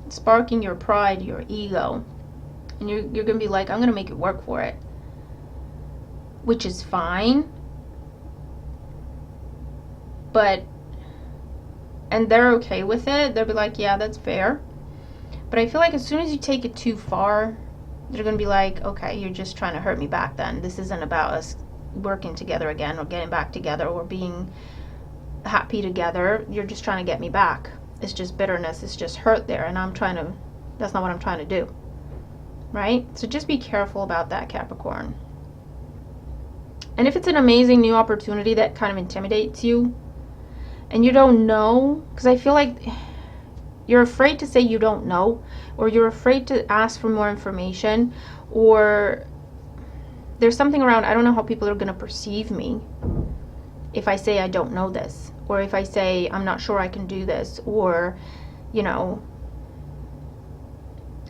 sparking your pride, your ego, and you're gonna be like, I'm gonna make it work for it, which is fine, but, and they're okay with it, they'll be like, yeah, that's fair. But I feel like as soon as you take it too far, they're gonna be like, okay, you're just trying to hurt me back then. This isn't about us working together again, or getting back together, or being happy together. You're just trying to get me back. It's just bitterness, it's just hurt there, and that's not what I'm trying to do, right? So just be careful about that, Capricorn. And if it's an amazing new opportunity that kind of intimidates you, and you don't know, because I feel like you're afraid to say you don't know, or you're afraid to ask for more information, or there's something around, I don't know how people are going to perceive me if I say I don't know this, or if I say I'm not sure I can do this, or, you know,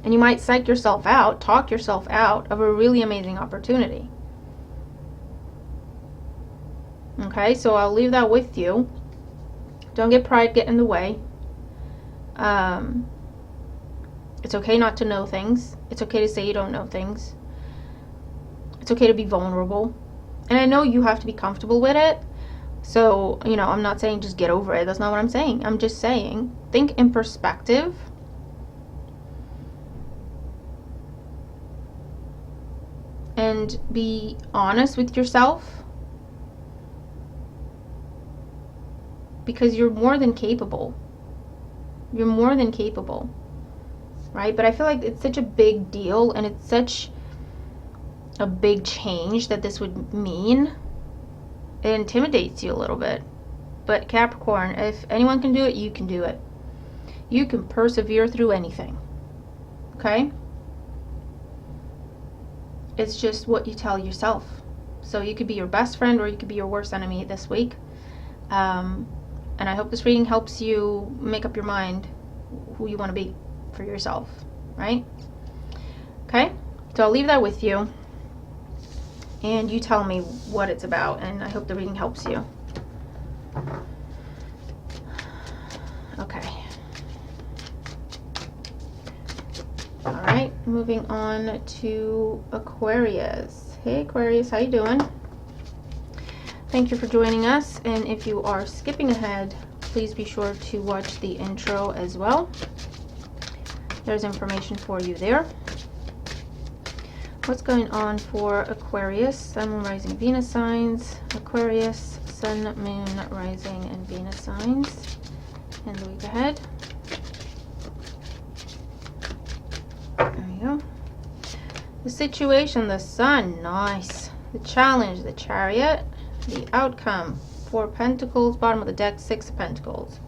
and you might psych yourself out, talk yourself out of a really amazing opportunity. Okay, so I'll leave that with you. Don't get pride get in the way. It's okay not to know things. It's okay to say you don't know things. It's okay to be vulnerable. And I know you have to be comfortable with it. So, you know, I'm not saying just get over it. That's not what I'm saying. I'm just saying, think in perspective. And be honest with yourself. Because you're more than capable. You're more than capable. Right? But I feel like it's such a big deal, and it's such a big change that this would mean. It intimidates you a little bit. But Capricorn, if anyone can do it, you can do it. You can persevere through anything. Okay? It's just what you tell yourself. So you could be your best friend, or you could be your worst enemy this week. And I hope this reading helps you make up your mind who you want to be for yourself, right? Okay? So I'll leave that with you. And you tell me what it's about, and I hope the reading helps you. Okay. All right, moving on to Aquarius. Hey Aquarius, how you doing? Thank you for joining us, and if you are skipping ahead, please be sure to watch the intro as well. There's information for you there. What's going on for Aquarius? Sun, Moon, Rising, Venus signs. Aquarius, Sun, Moon, Rising, and Venus signs in the week ahead. There you go. The situation, the Sun, nice. The challenge, the Chariot. The outcome, 4 Pentacles, bottom of the deck, 6 of Pentacles.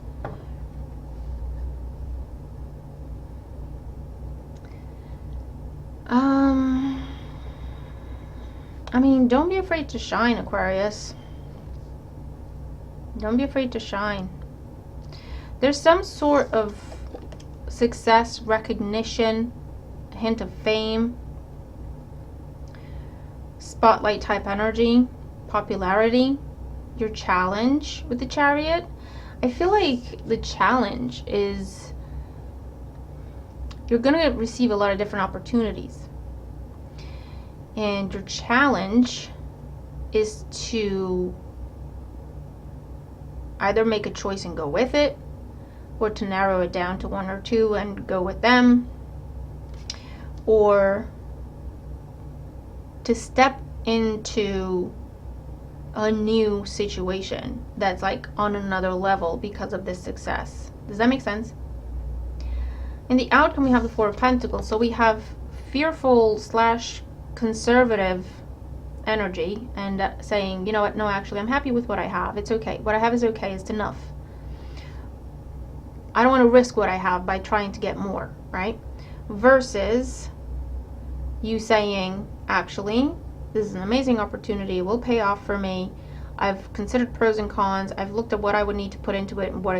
I mean, don't be afraid to shine, Aquarius. Don't be afraid to shine. There's some sort of success, recognition, a hint of fame, spotlight type energy, popularity. Your challenge with the Chariot, I feel like the challenge is you're gonna receive a lot of different opportunities, and your challenge is to either make a choice and go with it, or to narrow it down to 1 or 2 and go with them, or to step into a new situation that's like on another level because of this success. Does that make sense? In the outcome, we have the Four of Pentacles. So we have fearful / conservative energy and saying, you know what, no, actually, I'm happy with what I have. It's okay. What I have is okay. It's enough. I don't want to risk what I have by trying to get more, right? Versus you saying, actually, this is an amazing opportunity. It will pay off for me. I've considered pros and cons. I've looked at what I would need to put into it and what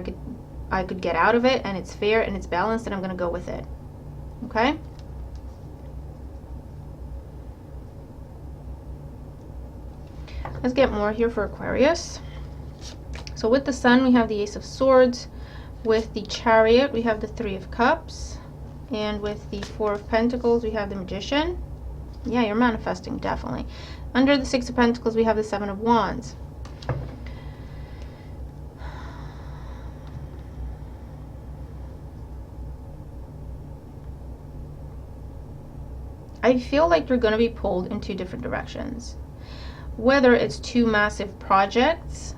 I could get out of it, and it's fair and it's balanced, and I'm going to go with it. Okay? Let's get more here for Aquarius. So with the Sun, we have the Ace of Swords. With the Chariot, we have the Three of Cups. And with the Four of Pentacles, we have the Magician. Yeah, you're manifesting, definitely. Under the Six of Pentacles, we have the Seven of Wands. I feel like you're going to be pulled in two different directions. Whether it's two massive projects,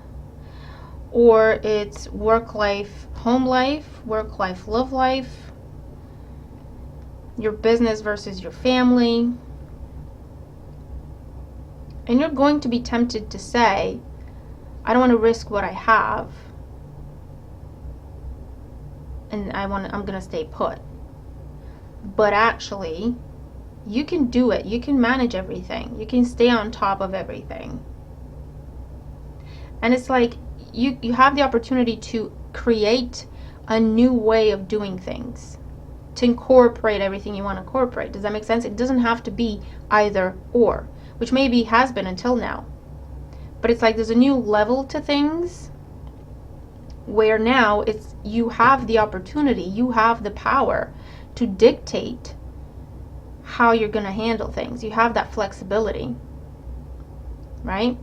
or it's work-life, home life, work-life, love life, your business versus your family. And you're going to be tempted to say, I don't want to risk what I have, and I'm going to stay put. But actually, you can do it. You can manage everything. You can stay on top of everything. And it's like you have the opportunity to create a new way of doing things, to incorporate everything you want to incorporate. Does that make sense? It doesn't have to be either or, which maybe has been until now. But it's like there's a new level to things where now it's you have the opportunity, you have the power to dictate how you're going to handle things. You have that flexibility, right?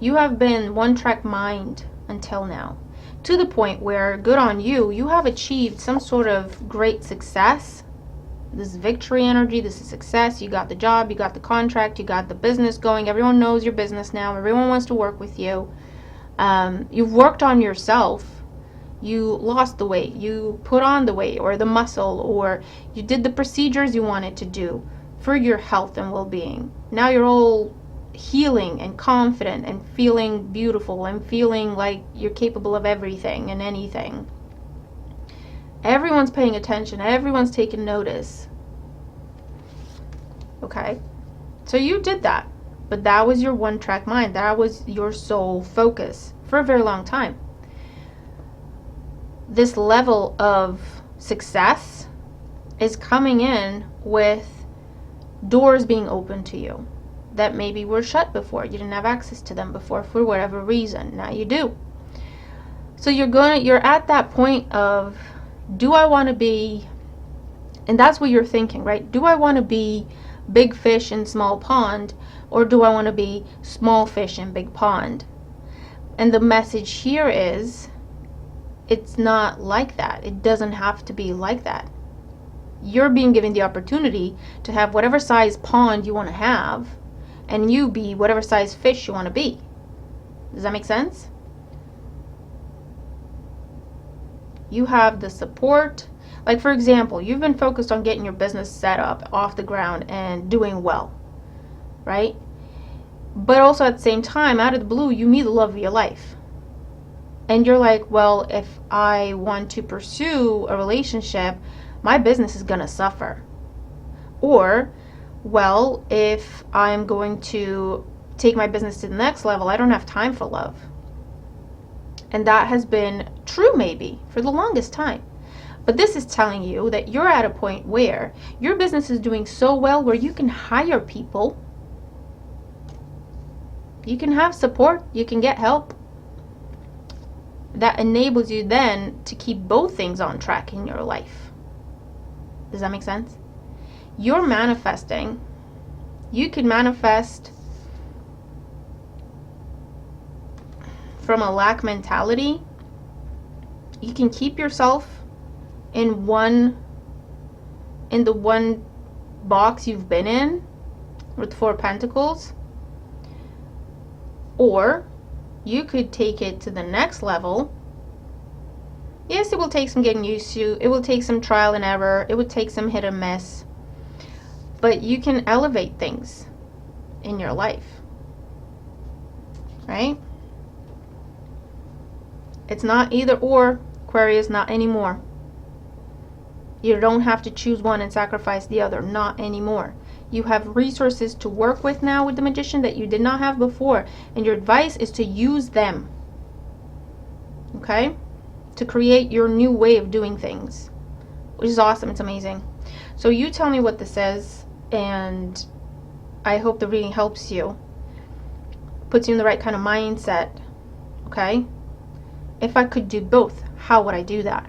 You have been one-track mind until now, to the point where, good on you, you have achieved some sort of great success. This is victory energy, this is success. You got the job, you got the contract, you got the business going. Everyone knows your business now. Everyone wants to work with you. You've worked on yourself. You lost the weight, you put on the weight or the muscle, or you did the procedures you wanted to do for your health and well-being. Now you're all healing and confident and feeling beautiful and feeling like you're capable of everything and anything. Everyone's paying attention. Everyone's taking notice. Okay? So you did that. But that was your one-track mind. That was your sole focus for a very long time. This level of success is coming in with doors being open to you that maybe were shut before. You didn't have access to them before for whatever reason. Now you do. So you're at that point of, do I want to be, and that's what you're thinking, right? Do I want to be big fish in small pond, or do I want to be small fish in big pond? And the message here is, it's not like that. It doesn't have to be like that. You're being given the opportunity to have whatever size pond you want to have, and you be whatever size fish you want to be. Does that make sense? You have the support. Like, for example, you've been focused on getting your business set up off the ground and doing well, right? But also at the same time, out of the blue, you meet the love of your life. And you're like, well, if I want to pursue a relationship, my business is going to suffer. Or, well, if I'm going to take my business to the next level, I don't have time for love. And that has been true maybe for the longest time. But this is telling you that you're at a point where your business is doing so well where you can hire people. You can have support. You can get help. That enables you then to keep both things on track in your life. Does that make sense? You're manifesting. You can manifest from a lack mentality. You can keep yourself in the one box you've been in with the Four of Pentacles, or you could take it to the next level. Yes, it will take some getting used to. It will take some trial and error. It would take some hit and miss. But you can elevate things in your life, right? It's not either or, Aquarius, not anymore. You don't have to choose one and sacrifice the other, not anymore. You have resources to work with now with the Magician that you did not have before, and your advice is to use them, okay, to create your new way of doing things, which is awesome. It's amazing. So you tell me what this says, and I hope the reading helps you, puts you in the right kind of mindset, okay? If I could do both, how would I do that?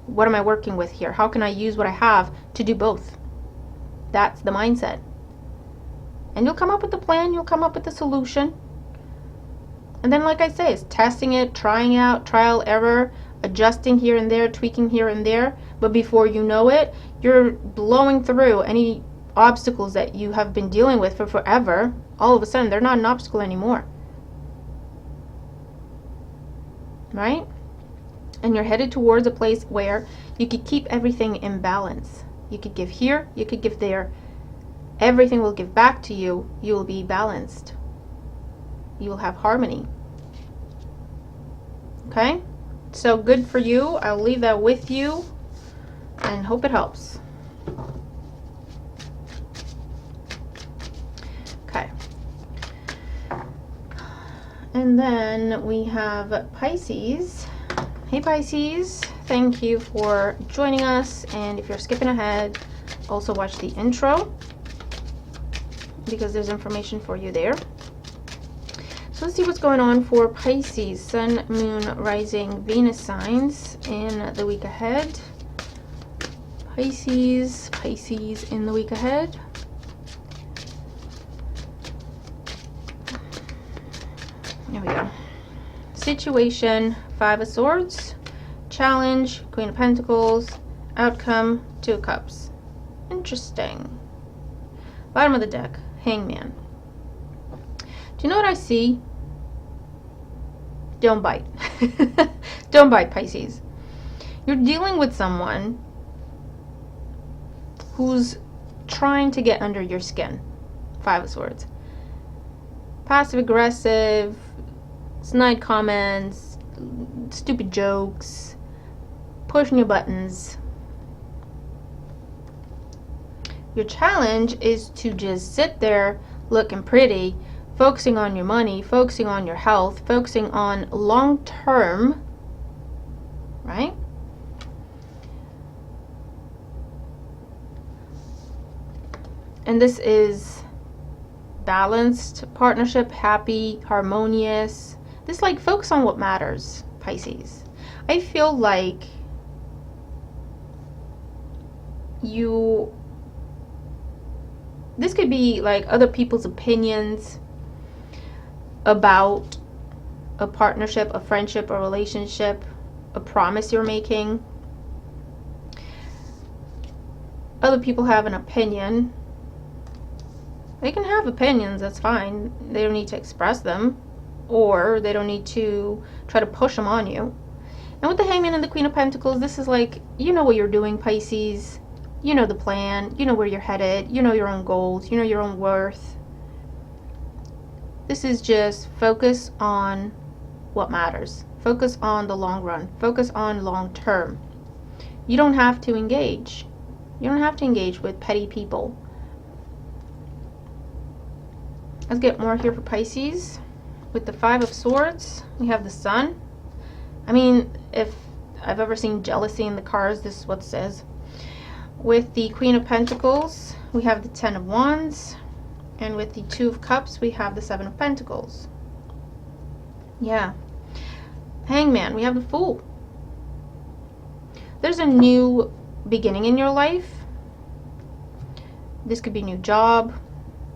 What am I working with here? How can I use what I have to do both? That's the mindset. And you'll come up with the plan, you'll come up with the solution. And then, like I say, it's testing it, trying out, trial, error, adjusting here and there, tweaking here and there. But before you know it, you're blowing through any obstacles that you have been dealing with for forever. All of a sudden, they're not an obstacle anymore. Right? And you're headed towards a place where you could keep everything in balance. You could give here, you could give there. Everything will give back to you. You will be balanced. You will have harmony. Okay? So good for you. I'll leave that with you and hope it helps. Okay. And then we have Pisces. Hey Pisces, thank you for joining us, and if you're skipping ahead, also watch the intro because there's information for you there. So let's see what's going on for Pisces, Sun, Moon, Rising, Venus signs in the week ahead. Pisces in the week ahead. There we go. Situation, Five of Swords, challenge, Queen of Pentacles, outcome, Two of Cups. Interesting. Bottom of the deck, Hangman. Do you know what I see? Don't bite. Don't bite, Pisces. You're dealing with someone who's trying to get under your skin. Five of Swords. Passive aggressive, snide comments, stupid jokes, pushing your buttons. Your challenge is to just sit there looking pretty, focusing on your money, focusing on your health, focusing on long term, right? And this is balanced partnership, happy, harmonious. This, like, focus on what matters, Pisces. I feel like this could be like other people's opinions about a partnership, a friendship, a relationship, a promise you're making. Other people have an opinion. They can have opinions, that's fine. They don't need to express them, or they don't need to try to push them on you. And with the Hangman and the Queen of Pentacles, this is like, you know what you're doing, Pisces. You know the plan. You know where you're headed. You know your own goals. You know your own worth. This is just focus on what matters. Focus on the long run. Focus on long term. You don't have to engage. You don't have to engage with petty people. Let's get more here for Pisces. With the Five of Swords, we have the Sun. I mean, if I've ever seen jealousy in the cards, this is what it says. With the Queen of Pentacles, we have the Ten of Wands. And with the Two of Cups, we have the Seven of Pentacles. Yeah. Hangman, we have the Fool. There's a new beginning in your life. This could be new job,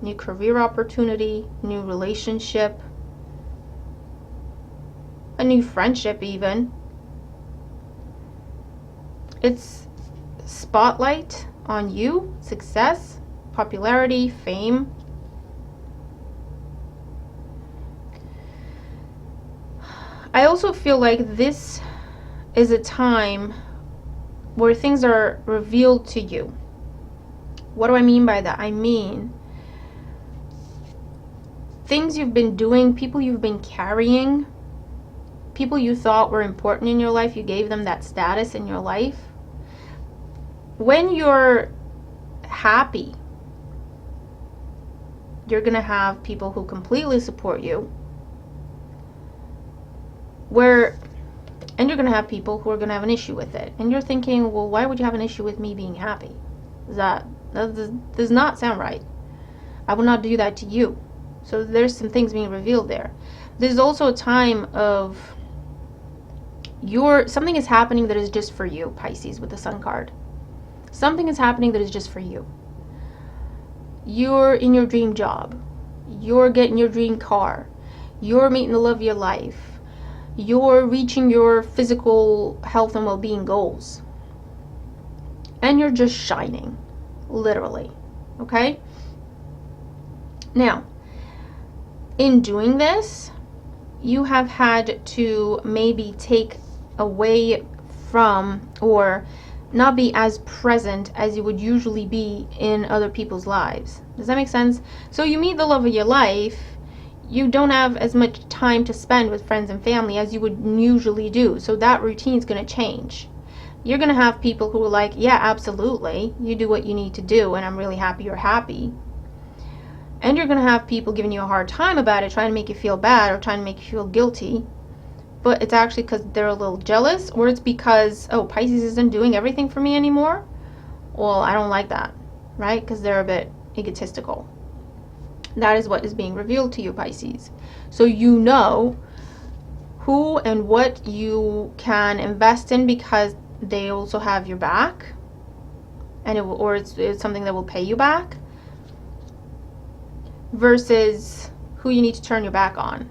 new career opportunity, new relationship, a new friendship even. It's spotlight on you, success, popularity, fame. I also feel like this is a time where things are revealed to you. What do I mean by that? I mean things you've been doing, people you've been carrying, people you thought were important in your life, you gave them that status in your life. When you're happy, you're going to have people who completely support you. And you're going to have people who are going to have an issue with it. And you're thinking, well, why would you have an issue with me being happy? That does not sound right. I will not do that to you. So there's some things being revealed there. There's also a time of something is happening that is just for you, Pisces, with the Sun card. Something is happening that is just for you. You're in your dream job. You're getting your dream car. You're meeting the love of your life. You're reaching your physical health and well-being goals. And you're just shining, literally. Okay? Now, in doing this, you have had to maybe take away from or not be as present as you would usually be in other people's lives. Does that make sense? So you meet the love of your life, you don't have as much time to spend with friends and family as you would usually do. So that routine is going to change. You're going to have people who are like, yeah, absolutely, you do what you need to do, and I'm really happy you're happy. And you're going to have people giving you a hard time about it, trying to make you feel bad or trying to make you feel guilty. But it's actually because they're a little jealous, or it's because, oh, Pisces isn't doing everything for me anymore. Well, I don't like that, right? Because they're a bit egotistical. That is what is being revealed to you, Pisces. So you know who and what you can invest in because they also have your back, and it's something that will pay you back, versus who you need to turn your back on.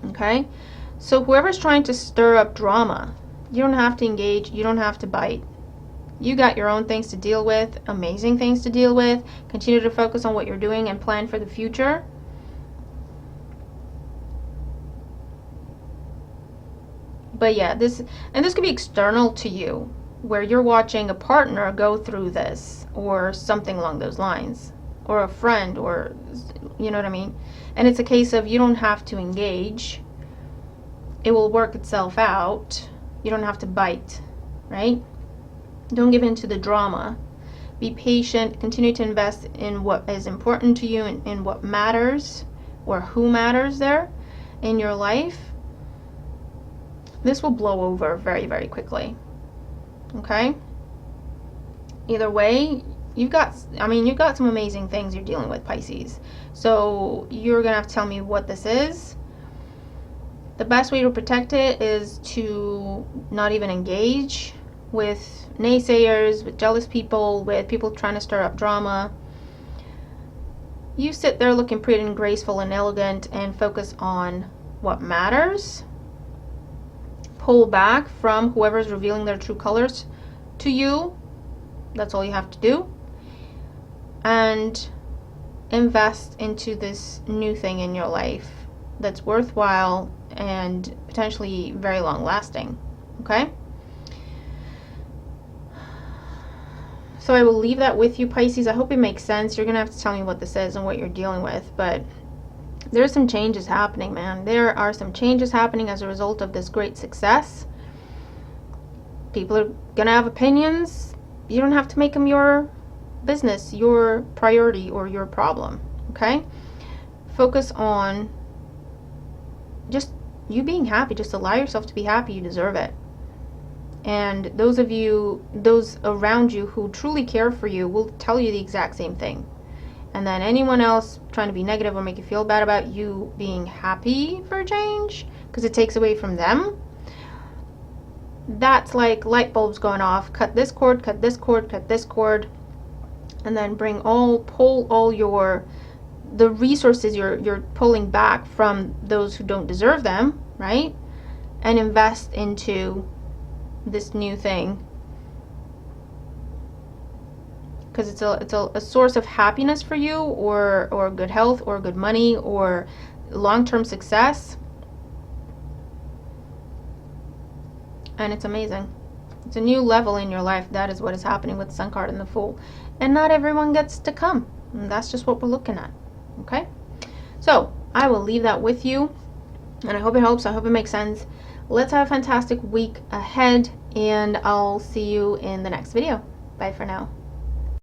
Okay? So whoever's trying to stir up drama, you don't have to engage, you don't have to bite. You got your own things to deal with, amazing things to deal with. Continue to focus on what you're doing and plan for the future. But yeah, this could be external to you, where you're watching a partner go through this or something along those lines, or a friend, or you know what I mean? And it's a case of you don't have to engage. It will work itself out. You don't have to bite, right? Don't give in to the drama. Be patient. Continue to invest in what is important to you and in what matters, or who matters there in your life. This will blow over very, very quickly. Okay? Either way, you've got some amazing things you're dealing with, Pisces. So you're going to have to tell me what this is. The best way to protect it is to not even engage with naysayers, with jealous people, with people trying to stir up drama. You sit there looking pretty and graceful and elegant and focus on what matters. Pull back from whoever's revealing their true colors to you. That's all you have to do. And invest into this new thing in your life that's worthwhile and potentially very long lasting. Okay? So I will leave that with you, Pisces. I hope it makes sense. You're going to have to tell me what this is and what you're dealing with. But there's some changes happening, man. There are some changes happening as a result of this great success. People are going to have opinions. You don't have to make them your business, your priority, or your problem. Okay? Focus on just you being happy. Just allow yourself to be happy. You deserve it. And those around you who truly care for you will tell you the exact same thing. And then anyone else trying to be negative or make you feel bad about you being happy for a change, because it takes away from them, that's like light bulbs going off. Cut this cord, cut this cord, cut this cord, and then pull all the resources you're pulling back from those who don't deserve them, right? And invest into this new thing, because it's a source of happiness for you, or good health, or good money, or long-term success. and it's amazing. It's a new level in your life. That is what is happening with the Sun card and the Fool. And not everyone gets to come. And that's just what we're looking at. Okay? So, I will leave that with you. And I hope it helps. I hope it makes sense. Let's have a fantastic week ahead. And I'll see you in the next video. Bye for now.